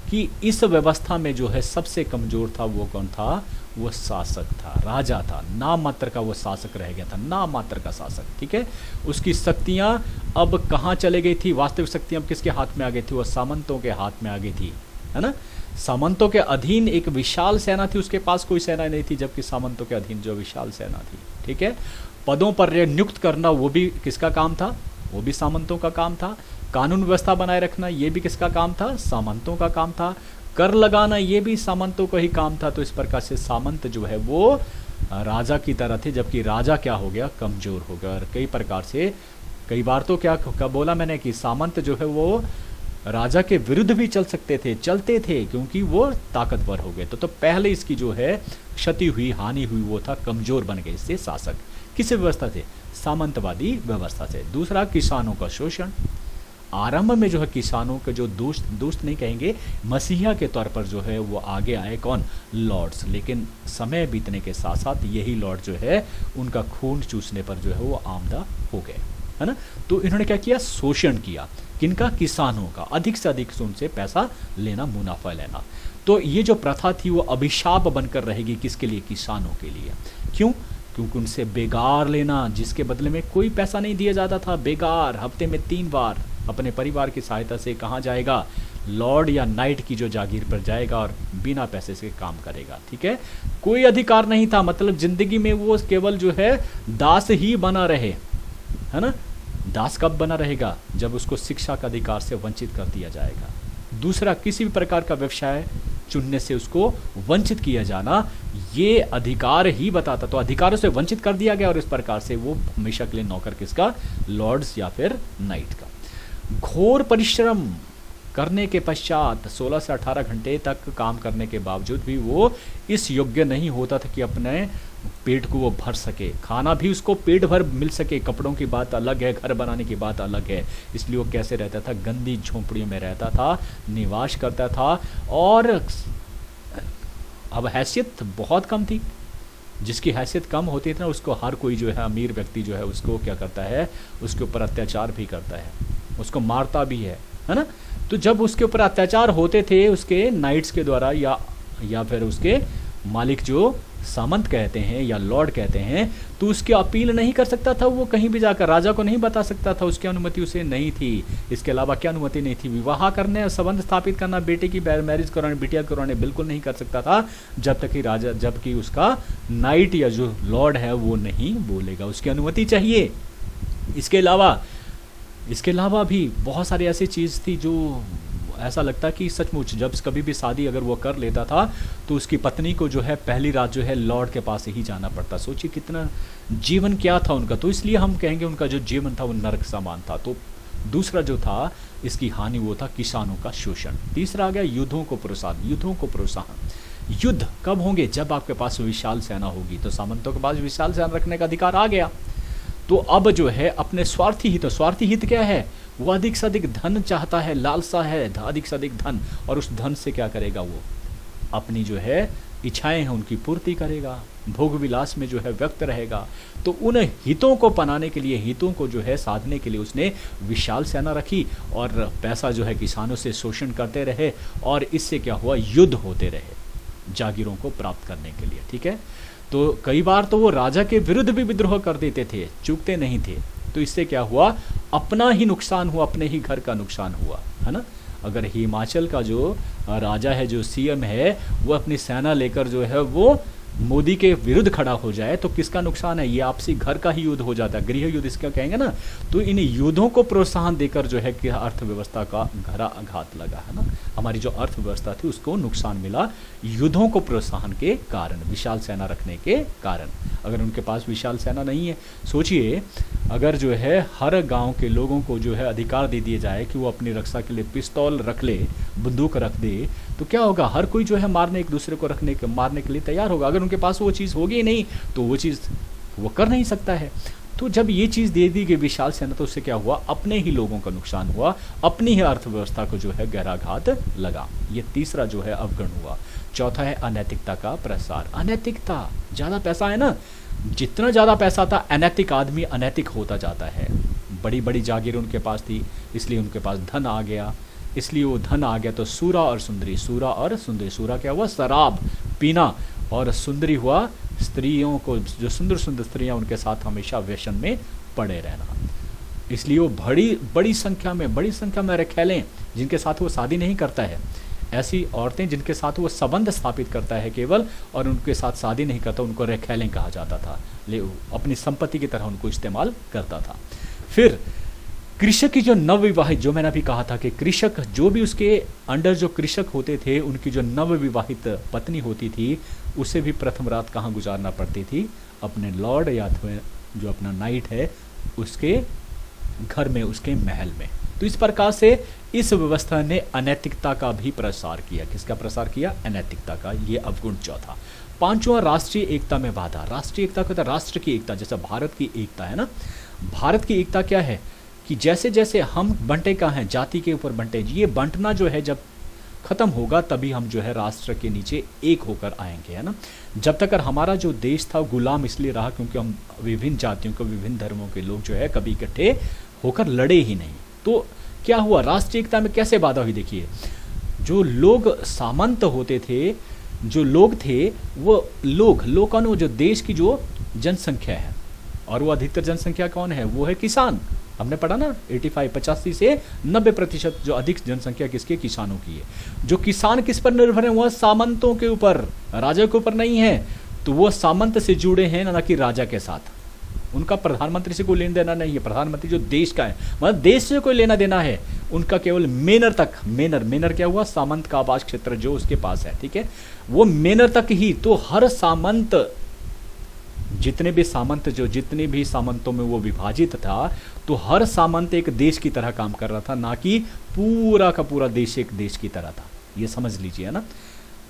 कि इस व्यवस्था में जो है सबसे कमज़ोर था वो कौन था, वो शासक था, राजा था, नाम मात्र का वो शासक रह गया था, नाम मात्र का शासक, ठीक है। उसकी शक्तियाँ अब कहाँ चले गई थी, वास्तविक शक्तियाँ अब किसके हाथ में आ गई थी, वो सामंतों के हाथ में आ गई थी, है ना। सामंतों के अधीन एक विशाल सेना थी, उसके पास कोई सेना नहीं थी, जबकि सामंतों के अधीन जो विशाल सेना थी, ठीक है। पदों पर नियुक्त करना वो भी किसका काम था, वो भी सामंतों का काम था। कानून व्यवस्था बनाए रखना ये भी किसका काम था, सामंतों का काम था। कर लगाना ये भी सामंतों का ही काम था। तो इस प्रकार से सामंत जो है वो राजा की तरह थे, जबकि राजा क्या हो गया, कमजोर हो गया। और कई प्रकार से, कई बार तो क्या बोला मैंने कि सामंत जो है वो राजा के विरुद्ध भी चलते थे, क्योंकि वो ताकतवर हो गए। तो पहले इसकी जो है क्षति हुई, हानि हुई, वो था कमजोर बन गए इससे शासक। किस व्यवस्था से, सामंतवादी व्यवस्था से। दूसरा, किसानों का शोषण। आरंभ में जो है किसानों के जो दोस्त नहीं कहेंगे, मसीहा के तौर पर जो है वो आगे आए, कौन, लॉर्ड्स। लेकिन समय बीतने के साथ साथ यही लॉर्ड जो है उनका खून चूसने पर जो है वो आमदा हो गए, है ना। तो इन्होंने क्या किया, शोषण किया, किनका, किसानों का, अधिक से अधिक उनसे पैसा लेना, मुनाफा लेना। तो ये जो प्रथा थी वो अभिशाप बनकर रहेगी, किसके लिए, किसानों के लिए। क्यों, क्योंकि उनसे बेगार लेना, जिसके बदले में कोई पैसा नहीं दिया जाता था, बेगार, हफ्ते में 3 बार अपने परिवार की सहायता से कहाँ जाएगा, लॉर्ड या नाइट की जो जागीर पर जाएगा और बिना पैसे से काम करेगा, ठीक है। कोई अधिकार नहीं था, मतलब जिंदगी में वो केवल जो है दास ही बना रहे, है ना। दास कब बना रहेगा, जब उसको शिक्षा का अधिकार से वंचित कर दिया जाएगा। दूसरा, किसी भी प्रकार का व्यवसाय चुनने से उसको वंचित किया जाना, ये अधिकार ही बताता। तो अधिकारों से वंचित कर दिया गया और इस प्रकार से वो हमेशा के लिए नौकर किसका, लॉर्ड्स या फिर नाइट का। घोर परिश्रम करने के पश्चात 16 से 18 घंटे तक काम करने के बावजूद भी वो इस योग्य नहीं होता था कि अपने पेट को वो भर सके, खाना भी उसको पेट भर मिल सके। कपड़ों की बात अलग है, घर बनाने की बात अलग है। इसलिए वो कैसे रहता था, गंदी झोंपड़ियों में रहता था, निवास करता था। और अब हैसियत बहुत कम थी। जिसकी हैसियत कम होती थी ना, उसको हर कोई जो है अमीर व्यक्ति जो है उसको क्या करता है, उसके ऊपर अत्याचार भी करता है, उसको मारता भी है ना। तो जब उसके ऊपर अत्याचार होते थे उसके नाइट्स के द्वारा या फिर उसके मालिक जो सामंत कहते हैं या लॉर्ड कहते हैं, तो उसकी अपील नहीं कर सकता था वो कहीं भी जाकर, राजा को नहीं बता सकता था, उसकी अनुमति उसे नहीं थी। इसके अलावा क्या अनुमति नहीं थी, विवाह करने, संबंध स्थापित करना, बेटे की मैरिज करवाने, बिटिया करवाने बिल्कुल नहीं कर सकता था जब तक कि राजा, जबकि उसका नाइट या जो लॉर्ड है वो नहीं बोलेगा, उसकी अनुमति चाहिए। इसके अलावा भी बहुत सारी ऐसी चीज़ थी जो ऐसा लगता कि सचमुच जब कभी भी शादी अगर वो कर लेता था तो उसकी पत्नी को जो है पहली रात जो है लॉर्ड के पास ही जाना पड़ता। सोचिए कितना जीवन क्या था उनका। तो इसलिए हम कहेंगे उनका जो जीवन था वो नरक समान था। तो दूसरा जो था इसकी हानि वो था किसानों का शोषण। तीसरा आ गया युद्धों को प्रोत्साहन। युद्ध कब होंगे, जब आपके पास विशाल सेना होगी। तो सामंतों के पास विशाल सेना रखने का अधिकार आ गया। तो अब जो है अपने स्वार्थी हित क्या है, वो अधिक से अधिक धन चाहता है, लालसा है अधिक से अधिक धन, और उस धन से क्या करेगा, वो अपनी जो है इच्छाएं हैं उनकी पूर्ति करेगा, भोग विलास में जो है व्यक्त रहेगा। तो उन हितों को पनाने के लिए, हितों को जो है साधने के लिए उसने विशाल सेना रखी, और पैसा जो है किसानों से शोषण करते रहे, और इससे क्या हुआ, युद्ध होते रहे जागीरों को प्राप्त करने के लिए। ठीक है, तो कई बार तो वो राजा के विरुद्ध भी विद्रोह कर देते थे, चूकते नहीं थे। तो इससे क्या हुआ, अपना ही नुकसान हुआ, अपने ही घर का नुकसान हुआ, है ना। अगर हिमाचल का जो राजा है, जो सीएम है, वो अपनी सेना लेकर जो है वो मोदी के विरुद्ध खड़ा हो जाए तो किसका नुकसान है, ये आपसी घर का ही युद्ध हो जाता है, गृह युद्ध इसका कहेंगे ना। तो इन युद्धों को प्रोत्साहन देकर जो है कि अर्थव्यवस्था का गहरा आघात लगा, है ना। हमारी जो अर्थव्यवस्था थी उसको नुकसान मिला युद्धों को प्रोत्साहन के कारण, विशाल सेना रखने के कारण। अगर उनके पास विशाल सेना नहीं है, सोचिए अगर जो है हर गांव के लोगों को जो है अधिकार दे दिया जाए कि वो अपनी रक्षा के लिए पिस्तौल रख ले, बंदूक रख दे, तो क्या होगा, हर कोई जो है एक दूसरे को मारने के लिए तैयार होगा। अगर उनके पास वो चीज़ होगी ही नहीं तो वो चीज़ वो कर नहीं सकता है। तो जब ये चीज़ दे दी गई विशाल सेना, तो उससे क्या हुआ, अपने ही लोगों का नुकसान हुआ, अपनी ही अर्थव्यवस्था को जो है गहरा घात लगा। ये तीसरा जो है अवगुण हुआ। चौथा है अनैतिकता का प्रसार। अनैतिकता, ज़्यादा पैसा है ना, जितना ज़्यादा पैसा था अनैतिक आदमी अनैतिक होता जाता है। बड़ी बड़ी जागीर उनके पास थी, इसलिए उनके पास धन आ गया, इसलिए वो धन आ गया तो सूरा और सुंदरी, सूरा क्या हुआ, शराब पीना, और सुंदरी हुआ स्त्रियों को, जो सुंदर सुंदर स्त्रियां उनके साथ हमेशा व्यसन में पड़े रहना। इसलिए वो बड़ी संख्या में रखैलें जिनके साथ वो शादी नहीं करता है, ऐसी औरतें जिनके साथ वो संबंध स्थापित करता है केवल, और उनके साथ शादी नहीं करता, उनको रखैलें कहा जाता था। अपनी संपत्ति की तरह उनको इस्तेमाल करता था। फिर कृषक की जो नवविवाहित, जो मैंने अभी कहा था कि कृषक, जो भी उसके अंडर जो कृषक होते थे, उनकी जो नवविवाहित पत्नी होती थी, उसे भी प्रथम रात कहाँ गुजारना पड़ती थी, अपने लॉर्ड या जो अपना नाइट है उसके घर में, उसके महल में। तो इस प्रकार से इस व्यवस्था ने अनैतिकता का भी प्रसार किया। किसका प्रसार किया, अनैतिकता का। ये अवगुण चौथा। पांचवा, राष्ट्रीय एकता में बाधा। राष्ट्रीय एकता कहता है राष्ट्र की एकता, जैसे भारत की एकता है ना। भारत की एकता क्या है कि जैसे जैसे हम बंटे का हैं, जाति के ऊपर बंटे, ये बंटना जो है जब खत्म होगा तभी हम जो है राष्ट्र के नीचे एक होकर आएंगे, है ना। जब तक हमारा जो देश था गुलाम इसलिए रहा क्योंकि हम विभिन्न जातियों के, विभिन्न धर्मों के लोग जो है कभी इकट्ठे होकर लड़े ही नहीं। तो क्या हुआ, राष्ट्रीय एकता में कैसे बाधा हुई, देखिए। जो लोग सामंत होते थे, जो लोग थे, वो लोग कौन, जो देश की जो जनसंख्या है, और वो अधिकतर जनसंख्या कौन है, वो है किसान। हमने पढ़ा ना 85 से 90% जो अधिक जनसंख्या किसकी, किसानों की है। जो किसान किस पर निर्भर है, वह सामंतों के ऊपर, राजा के ऊपर नहीं है। तो वो सामंत से जुड़े हैं, ना कि राजा के साथ। उनका प्रधानमंत्री से कोई लेना देना नहीं है। प्रधानमंत्री जो देश का है, मतलब देश से कोई लेना देना है, उनका केवल मेनर तक। मेनर क्या हुआ, सामंत का आवास क्षेत्र जो उसके पास है, ठीक है, वो मेनर तक ही। तो हर सामंत, जितने भी सामंतों में वो विभाजित था, तो हर सामंत एक देश की तरह काम कर रहा था, ना कि पूरा का पूरा देश एक देश की तरह था। ये समझ लीजिए, है ना।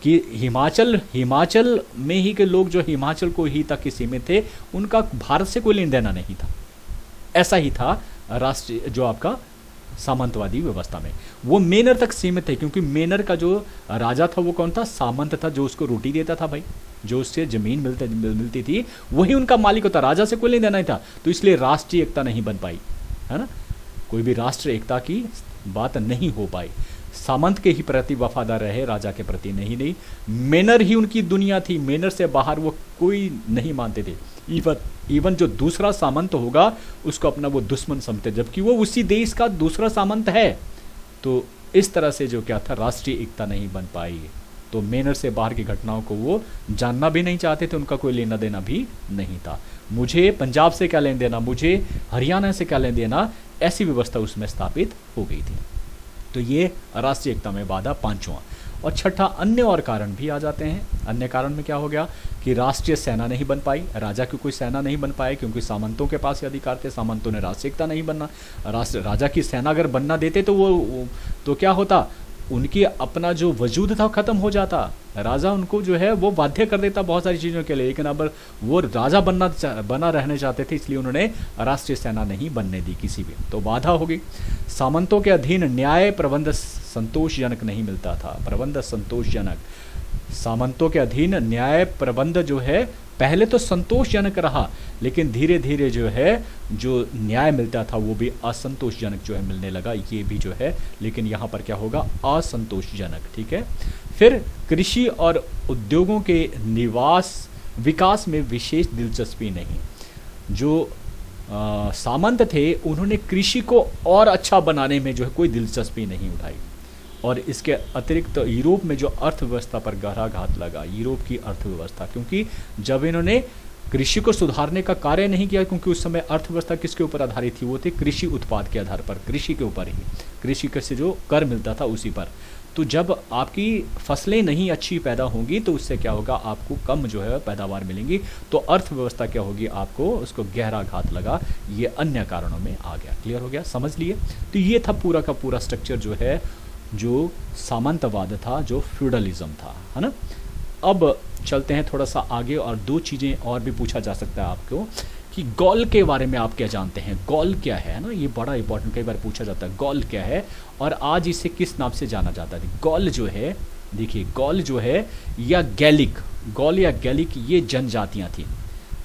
कि हिमाचल हिमाचल में ही के लोग जो हिमाचल को ही तक ही सीमित थे, उनका भारत से कोई लेन देना नहीं था। ऐसा ही था राष्ट्रीय जो आपका सामंतवादी व्यवस्था में, वो मेनर तक सीमित है, क्योंकि मेनर का जो राजा था वो कौन था? सामंत था, जो उसको रोटी देता था भाई, जो उससे जमीन मिलती थी वही उनका मालिक होता, राजा से कोई लेन देना नहीं था। तो इसलिए राष्ट्रीय एकता नहीं बन पाई, है ना, कोई भी राष्ट्र एकता की बात नहीं हो पाई। सामंत के ही प्रति वफादार रहे, राजा के प्रति नहीं। मेनर ही उनकी दुनिया थी, मेनर से बाहर वो कोई नहीं मानते थे। इवन जो दूसरा सामंत होगा उसको अपना वो दुश्मन समझते, जबकि वो उसी देश का दूसरा सामंत है। तो इस तरह से जो क्या था, राष्ट्रीय एकता नहीं बन पाई। तो मेनर से बाहर की घटनाओं को वो जानना भी नहीं चाहते थे, उनका कोई लेना देना भी नहीं था। मुझे पंजाब से क्या लेन देना, मुझे हरियाणा से क्या लेन देना, ऐसी व्यवस्था उसमें स्थापित हो गई थी। तो ये राष्ट्रीय एकता में बाधा पांचवां। और छठा, अन्य और कारण भी आ जाते हैं। अन्य कारण में क्या हो गया कि राष्ट्रीय सेना नहीं बन पाई, राजा की कोई सेना नहीं बन पाई, क्योंकि सामंतों के पास ये अधिकार थे, सामंतों ने राष्ट्रीय एकता नहीं बनना। राजा की सेना अगर बनना देते तो वो तो क्या होता, उनकी अपना जो वजूद था खत्म हो जाता। राजा उनको जो है वो बाध्य कर देता बहुत सारी चीज़ों के लिए, लेकिन अब वो राजा बना रहने चाहते थे, इसलिए उन्होंने राष्ट्रीय सेना नहीं बनने दी किसी भी। तो बाधा होगी। सामंतों के अधीन न्याय प्रबंध संतोषजनक नहीं मिलता था, प्रबंध संतोषजनक। सामंतों के अधीन न्याय प्रबंध जो है पहले तो संतोषजनक रहा, लेकिन धीरे धीरे जो है जो न्याय मिलता था वो भी असंतोषजनक जो है मिलने लगा, ये भी जो है। लेकिन यहाँ पर क्या होगा, असंतोषजनक, ठीक है। फिर कृषि और उद्योगों के विकास में विशेष दिलचस्पी नहीं। जो सामंत थे उन्होंने कृषि को और अच्छा बनाने में जो है कोई दिलचस्पी नहीं उठाई। और इसके अतिरिक्त यूरोप में जो अर्थव्यवस्था पर गहरा घात लगा, यूरोप की अर्थव्यवस्था, क्योंकि जब इन्होंने कृषि को सुधारने का कार्य नहीं किया, क्योंकि उस समय अर्थव्यवस्था किसके ऊपर आधारित थी, वो थे कृषि उत्पाद के आधार पर, कृषि के ऊपर ही, कृषि से जो कर मिलता था उसी पर। तो जब आपकी फसलें नहीं अच्छी पैदा होंगी तो उससे क्या होगा, आपको कम जो है पैदावार मिलेंगी, तो अर्थव्यवस्था क्या होगी, आपको उसको गहरा घात लगा। ये अन्य कारणों में आ गया। क्लियर हो गया, समझ लिए। तो ये था पूरा का पूरा स्ट्रक्चर जो है, जो सामंतवाद था, जो फ्यूडलिज्म था, है ना। अब चलते हैं थोड़ा सा आगे, और दो चीज़ें और भी पूछा जा सकता है आपको कि गॉल के बारे में आप क्या जानते हैं, गॉल क्या है ना, ये बड़ा इंपॉर्टेंट, कई बार पूछा जाता है गॉल क्या है और आज इसे किस नाम से जाना जाता है। गॉल जो है, देखिए गॉल जो है या गैलिक, गॉल या गैलिक ये जनजातियाँ थी,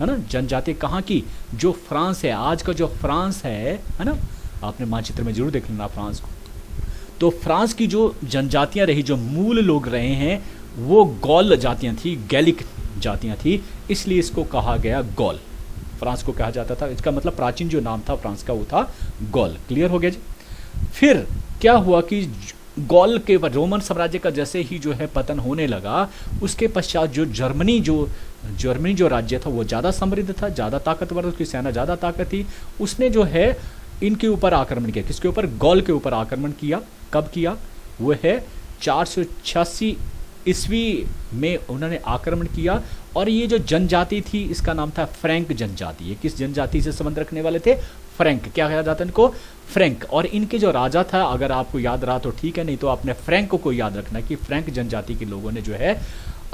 है ना। जनजातियाँ कहाँ की, जो फ्रांस है, आज का जो फ्रांस है ना, आपने मानचित्र में जरूर देख लेना फ्रांस को। तो फ्रांस की जो जनजातियाँ रही, जो मूल लोग रहे हैं, वो गॉल जातियाँ थी, गैलिक जातियाँ थी, इसलिए इसको कहा गया गॉल। फ्रांस को कहा जाता था, इसका मतलब प्राचीन जो नाम था फ्रांस का वो था गॉल। क्लियर हो गया जी। फिर क्या हुआ कि गॉल के रोमन साम्राज्य का जैसे ही जो है पतन होने लगा, उसके पश्चात जो जर्मनी जो राज्य था वो ज़्यादा समृद्ध था, ज़्यादा ताकतवर, उसकी सेना ज़्यादा ताकत थी। उसने जो है इनके ऊपर आक्रमण किया, किसके ऊपर, गॉल के ऊपर आक्रमण किया। कब किया, वो है 486 ईस्वी में उन्होंने आक्रमण किया। और ये जो जनजाति थी इसका नाम था फ्रैंक जनजाति। ये किस जनजाति से संबंध रखने वाले थे, फ्रैंक। क्या कहा जाता है इनको, फ्रैंक। और इनके जो राजा था, अगर आपको याद रहा तो ठीक है, नहीं तो आपने फ्रैंक को याद रखना कि फ्रैंक जनजाति के लोगों ने जो है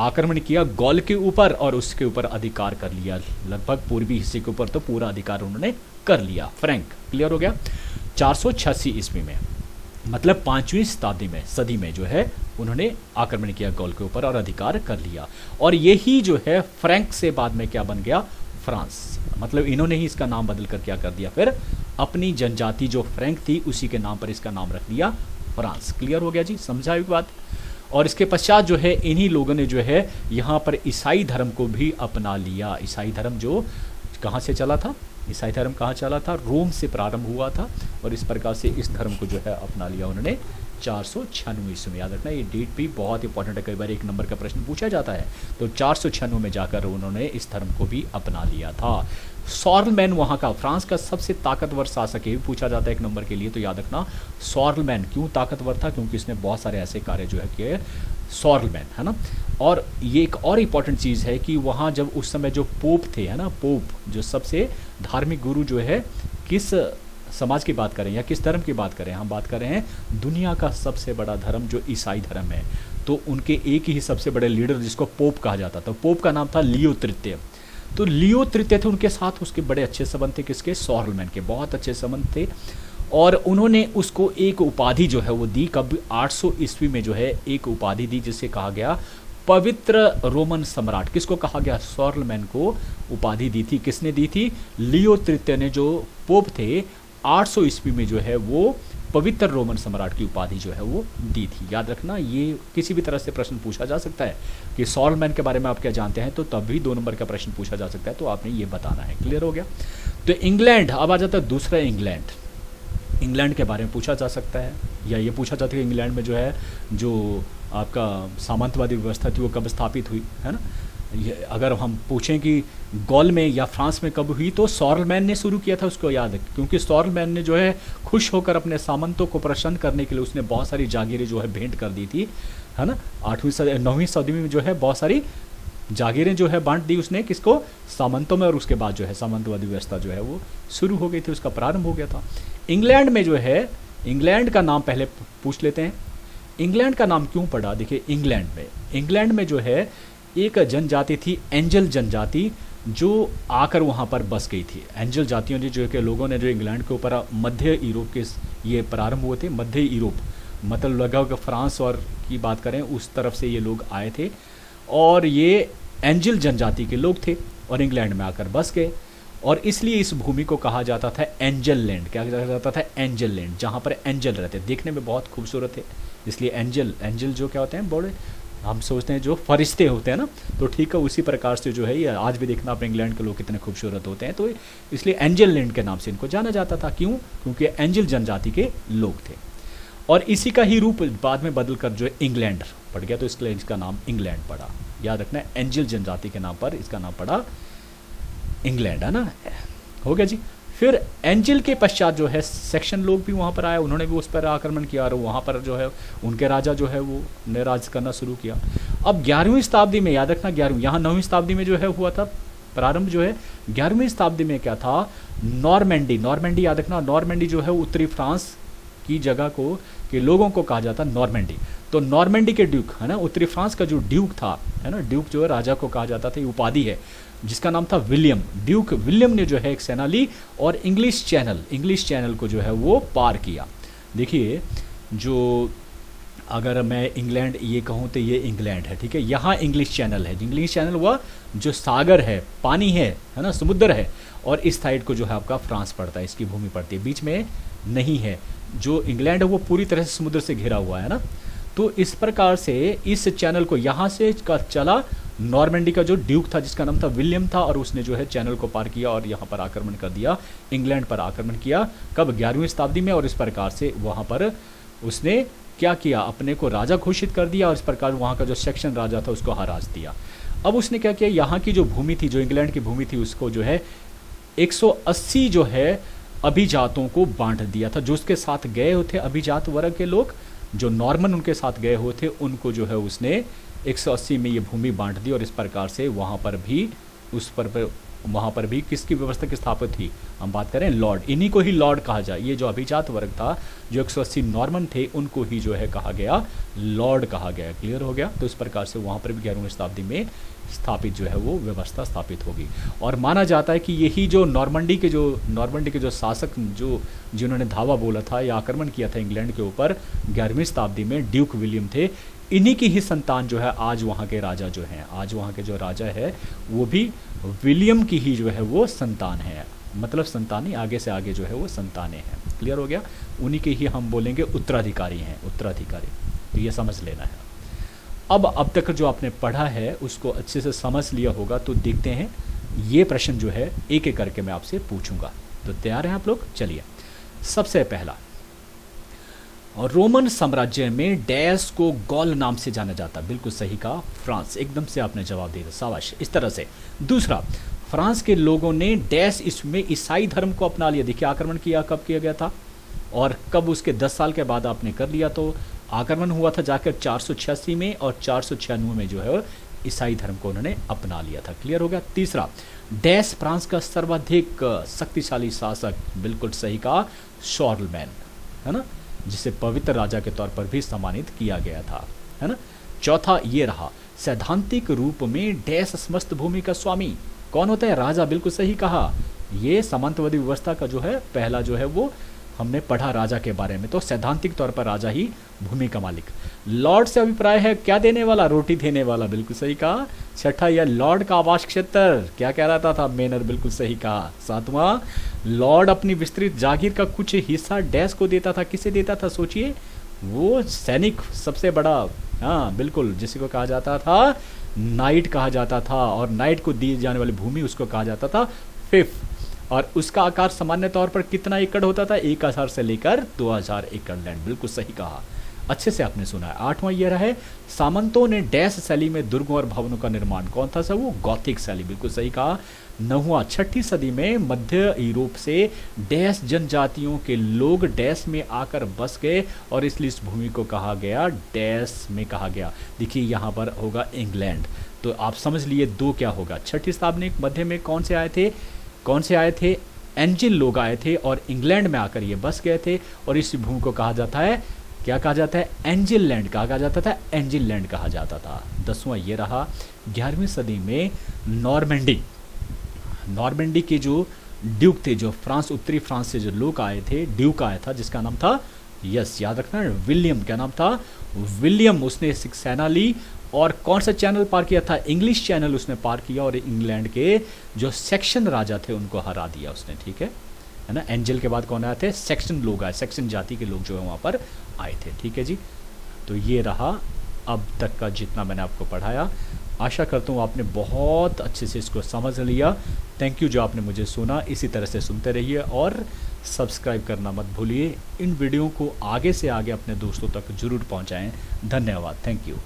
आक्रमण किया गॉल के ऊपर और उसके ऊपर अधिकार कर लिया, लगभग पूर्वी हिस्से के ऊपर तो पूरा अधिकार उन्होंने कर लिया, फ्रैंक। क्लियर हो गया। 486 ईस्वी में, मतलब 5वीं शताब्दी में, सदी में जो है उन्होंने आक्रमण किया गॉल के ऊपर और अधिकार कर लिया। और यही जो है फ्रैंक से बाद में क्या बन गया, फ्रांस। मतलब इन्होंने ही इसका नाम बदल कर क्या कर दिया, फिर अपनी जनजाति जो फ्रैंक थी उसी के नाम पर इसका नाम रख दिया फ्रांस। क्लियर हो गया जी, समझा एक बात। और इसके पश्चात जो है इन्हीं लोगों ने जो है यहाँ पर ईसाई धर्म को भी अपना लिया। ईसाई धर्म जो कहाँ से चला था, ईसाई धर्म कहाँ चला था, रोम से प्रारंभ हुआ था, और इस प्रकार से इस धर्म को जो है अपना लिया उन्होंने 496 ईस्वी में। याद रखना ये डेट भी बहुत इंपॉर्टेंट है, कई बार एक नंबर का प्रश्न पूछा जाता है। तो 496 में जाकर उन्होंने इस धर्म को भी अपना लिया था। शॉर्लमैन वहाँ का, फ्रांस का सबसे ताकतवर शासक, ये भी पूछा जाता है एक नंबर के लिए, तो याद रखना शॉर्लमैन क्यों ताकतवर था, क्योंकि इसने बहुत सारे ऐसे कार्य जो है किए, शॉर्लमैन, है ना। और ये एक और इम्पॉर्टेंट चीज़ है कि वहाँ जब उस समय जो पोप थे, है ना, पोप जो सबसे धार्मिक गुरु जो है, किस समाज की बात करें या किस धर्म की बात करें, हम बात कर रहे हैं दुनिया का सबसे बड़ा धर्म जो ईसाई धर्म है। तो उनके एक ही सबसे बड़े लीडर जिसको पोप कहा जाता था, पोप का नाम था लियो तृतीय। तो लियो तृतीय थे, उनके साथ उसके बड़े अच्छे संबंध थे, किसके, सॉर्लमैन के बहुत अच्छे संबंध थे। और उन्होंने उसको एक उपाधि जो है वो दी, कब, 800 ईस्वी में जो है एक उपाधि दी जिसे कहा गया पवित्र रोमन सम्राट। किसको कहा गया, सॉर्लमैन को उपाधि दी थी। किसने दी थी, लियो तृतीय ने, जो पोप थे 800 ईस्वी में जो है वो पवित्र रोमन सम्राट की उपाधि जो है वो दी थी। याद रखना, ये किसी भी तरह से प्रश्न पूछा जा सकता है कि सॉर्लमैन के बारे में आप क्या जानते हैं, तो तब भी 2 नंबर का प्रश्न पूछा जा सकता है, तो आपने ये बताना है। क्लियर हो गया। तो इंग्लैंड, अब आ जाता है दूसरा इंग्लैंड। इंग्लैंड के बारे में पूछा जा सकता है, या ये पूछा जाता है कि इंग्लैंड में जो है जो आपका सामंतवादी व्यवस्था थी वो कब स्थापित हुई, है ना। ये अगर हम पूछें कि गॉल में या फ्रांस में कब हुई, तो सॉर्लमैन ने शुरू किया था, उसको याद है, क्योंकि सॉर्लमैन ने जो है खुश होकर अपने सामंतों को प्रसन्न करने के लिए उसने बहुत सारी जागीरें जो है भेंट कर दी थी, है ना। 9वीं सदी में जो है बहुत सारी जागीरें जो है बांट दी उसने, किसको, सामंतों में, और उसके बाद जो है सामंतवादी व्यवस्था जो है वो शुरू हो गई थी, उसका प्रारंभ हो गया था। इंग्लैंड में जो है, इंग्लैंड का नाम पहले पूछ लेते हैं। इंग्लैंड का नाम क्यों पड़ा, देखिए इंग्लैंड में जो है एक जनजाति थी, एंजल जनजाति, जो आकर वहाँ पर बस गई थी। एंजल जातियों ने जो कि लोगों ने जो इंग्लैंड के ऊपर मध्य यूरोप के ये प्रारंभ हुए थे, मध्य यूरोप मतलब लगभग फ्रांस और की बात करें उस तरफ से ये लोग आए थे, और ये एंजल जनजाति के लोग थे और इंग्लैंड में आकर बस गए, और इसलिए इस भूमि को कहा जाता था एंजल लैंड। क्या कहा जाता था, एंजल लैंड, जहाँ पर एंजल रहते, देखने में बहुत खूबसूरत है, इसलिए एंजल जो क्या होते हैं, बड़े हम सोचते हैं जो फरिश्ते होते हैं ना, तो ठीक है उसी प्रकार से जो है ये आज भी देखना आप इंग्लैंड के लोग कितने खूबसूरत होते हैं, तो इसलिए एंजल लैंड के नाम से इनको जाना जाता था। क्यों, क्योंकि एंजल जनजाति के लोग थे, और इसी का ही रूप बाद में बदल कर जो है इंग्लैंड पड़ गया, तो इसलिए इसका नाम इंग्लैंड पड़ा। याद रखना, एंजल जनजाति के नाम पर इसका नाम पड़ा इंग्लैंड, है ना। हो गया जी। फिर एंजल के पश्चात जो है सेक्शन लोग भी वहाँ पर आए, उन्होंने भी उस पर आक्रमण किया, और वहाँ पर जो है उनके राजा जो है वो ने राज करना शुरू किया। अब 11वीं शताब्दी में, याद रखना 11वीं, यहाँ 9वीं शताब्दी में जो है हुआ था प्रारंभ, जो है 11वीं शताब्दी में क्या था, नॉर्मैंडी, याद रखना, नॉर्मैंडी जो है उत्तरी फ्रांस की जगह को के लोगों को कहा जाता नॉर्मैंडी। तो नॉर्मैंडी के ड्यूक, है ना, उत्तरी फ्रांस का जो ड्यूक था, है ना, ड्यूक जो है राजा को कहा जाता था, ये उपाधि है, जिसका नाम था विलियम। ड्यूक विलियम ने जो है एक सेना ली और इंग्लिश चैनल को जो है वो पार किया। देखिए, जो अगर मैं इंग्लैंड ये कहूँ तो ये इंग्लैंड है, ठीक है, यहाँ इंग्लिश चैनल है। इंग्लिश चैनल हुआ जो सागर है, पानी है ना, समुद्र है, और इस साइड को जो है आपका फ्रांस पड़ता है, इसकी भूमि पड़ती है, बीच में नहीं है। जो इंग्लैंड है वो पूरी तरह से समुद्र से घिरा हुआ है ना, तो इस प्रकार से इस चैनल को यहाँ से का चला, नॉर्मैंडी का जो ड्यूक था जिसका नाम था विलियम था, और उसने जो है चैनल को पार किया और यहाँ पर आक्रमण कर दिया, इंग्लैंड पर आक्रमण किया, कब, 11वीं शताब्दी में, और इस प्रकार से वहाँ पर उसने क्या किया, अपने को राजा घोषित कर दिया, और इस प्रकार वहाँ का जो सेक्शन राजा था उसको हराज दिया। अब उसने क्या किया, यहाँ की जो भूमि थी, जो इंग्लैंड की भूमि थी, उसको जो है 180 जो है अभिजातों को बांट दिया था। जो उसके साथ गए हुए थे अभिजात वर्ग के लोग, जो नॉर्मन उनके साथ गए हुए थे, उनको जो है उसने 180 में ये भूमि बांट दी, और इस प्रकार से वहाँ पर भी वहाँ पर भी किसकी व्यवस्था की स्थापित हुई, हम बात करें लॉर्ड, इन्हीं को ही लॉर्ड कहा जाए। ये जो अभिजात वर्ग था, जो 180 नॉर्मन थे, उनको ही जो है कहा गया लॉर्ड कहा गया। क्लियर हो गया। तो इस प्रकार से वहाँ पर भी 11वीं शताब्दी में स्थापित जो है वो व्यवस्था स्थापित होगी, और माना जाता है कि यही जो नॉर्मंडी के जो शासक जिन्होंने धावा बोला था या आक्रमण किया था इंग्लैंड के ऊपर 11वीं शताब्दी में, ड्यूक विलियम थे, इन्हीं की ही संतान जो है आज वहाँ के राजा जो हैं, आज वहाँ के जो राजा है वो भी विलियम की ही जो है वो संतान है, मतलब संतानी आगे से आगे जो है वो संतानें हैं। क्लियर हो गया। उन्हीं के ही हम बोलेंगे उत्तराधिकारी हैं, उत्तराधिकारी, तो ये समझ लेना है। अब तक जो आपने पढ़ा है उसको अच्छे से समझ लिया होगा, तो देखते हैं ये प्रश्न जो है एक एक करके मैं आपसे पूछूंगा। तो तैयार हैं आप लोग? चलिए, सबसे पहला, और रोमन साम्राज्य में डैश को गॉल नाम से जाना जाता। बिल्कुल सही कहा, फ्रांस, एकदम से आपने जवाब दिया, शाबाश। इस तरह से दूसरा, फ्रांस के लोगों ने डैश इसमें ईसाई धर्म को अपना लिया। देखिए आक्रमण किया कब किया गया था, और कब, उसके 10 साल के बाद आपने कर लिया। तो आक्रमण हुआ था जाकर 486 में, और 496 में जो है ईसाई धर्म को उन्होंने अपना लिया था। क्लियर हो गया। तीसरा, डैश फ्रांस का सर्वाधिक शक्तिशाली शासक, बिल्कुल सही कहा, शॉर्लमैन, है ना, जिसे पवित्र राजा के तौर पर भी सम्मानित किया गया था, है ना। चौथा ये रहा, सैद्धांतिक रूप में डैश समस्त भूमि का स्वामी। कौन होता है? राजा। बिल्कुल सही कहा। ये सामंतवादी व्यवस्था का जो है पहला जो है वो हमने पढ़ा राजा के बारे में। तो सैद्धांतिक तौर पर राजा ही भूमि का मालिक। लॉर्ड से अभिप्राय है क्या देने वाला? रोटी देने वाला। बिल्कुल सही कहा। छठा, यह लॉर्ड का आवास क्षेत्र क्या कह रहा था? मैनर। बिल्कुल सही कहा। सातवां, लॉर्ड अपनी विस्तृत जागीर का कुछ हिस्सा डैश को देता था। किसे देता था? सोचिए, वो सैनिक सबसे बड़ा, हाँ बिल्कुल, जिसी को कहा जाता था नाइट कहा जाता था, और नाइट को दी जाने वाली भूमि उसको कहा जाता था फिफ्थ। और उसका आकार सामान्य तौर पर कितना एकड़ होता था? 1000 से लेकर 2000 एकड़ लैंड। बिल्कुल सही कहा, अच्छे से आपने सुना है। आठवां यह है, सामंतों ने डैश शैली में दुर्गों और भवनों का निर्माण। कौन था सर? वो गॉथिक शैली। बिल्कुल सही कहा। नौवां, 6ठी सदी में मध्य यूरोप से डैश जनजातियों के लोग डैश में आकर बस गए, और इसलिए इस भूमि को कहा गया डैश में कहा गया। देखिए यहाँ पर होगा इंग्लैंड। तो आप समझ लिए दो क्या होगा। 6ठी शताब्दी मध्य में कौन से आए थे? एंजिल लोग आए थे और इंग्लैंड में आकर ये बस गए थे, और इस भूमि को कहा जाता है, क्या कहा जाता है? एंजिल लैंड कहा जाता था। एंजिल लैंड कहा जाता था। 10वां ये रहा, 11वीं सदी में नॉर्मेंडी के जो ड्यूक थे, जो फ्रांस, उत्तरी फ्रांस से जो लोग आए थे, ड्यूक आया था जिसका नाम था, यस याद रखना, विलियम। क्या नाम था? विलियम। उसने सिख सेना ली, और कौन सा चैनल पार किया था? इंग्लिश चैनल उसने पार किया, और इंग्लैंड के जो सेक्शन राजा थे उनको हरा दिया उसने। ठीक है ना। एंजल के बाद कौन आए थे? सेक्शन लोग आए, सेक्शन जाति के लोग जो है वहाँ पर आए थे। ठीक है जी। तो ये रहा अब तक का जितना मैंने आपको पढ़ाया। आशा करता हूँ आपने बहुत अच्छे से इसको समझ लिया। थैंक यू जो आपने मुझे सुना। इसी तरह से सुनते रहिए और सब्सक्राइब करना मत भूलिए। इन वीडियो को आगे से आगे अपने दोस्तों तक जरूर पहुँचाएँ। धन्यवाद। Thank you.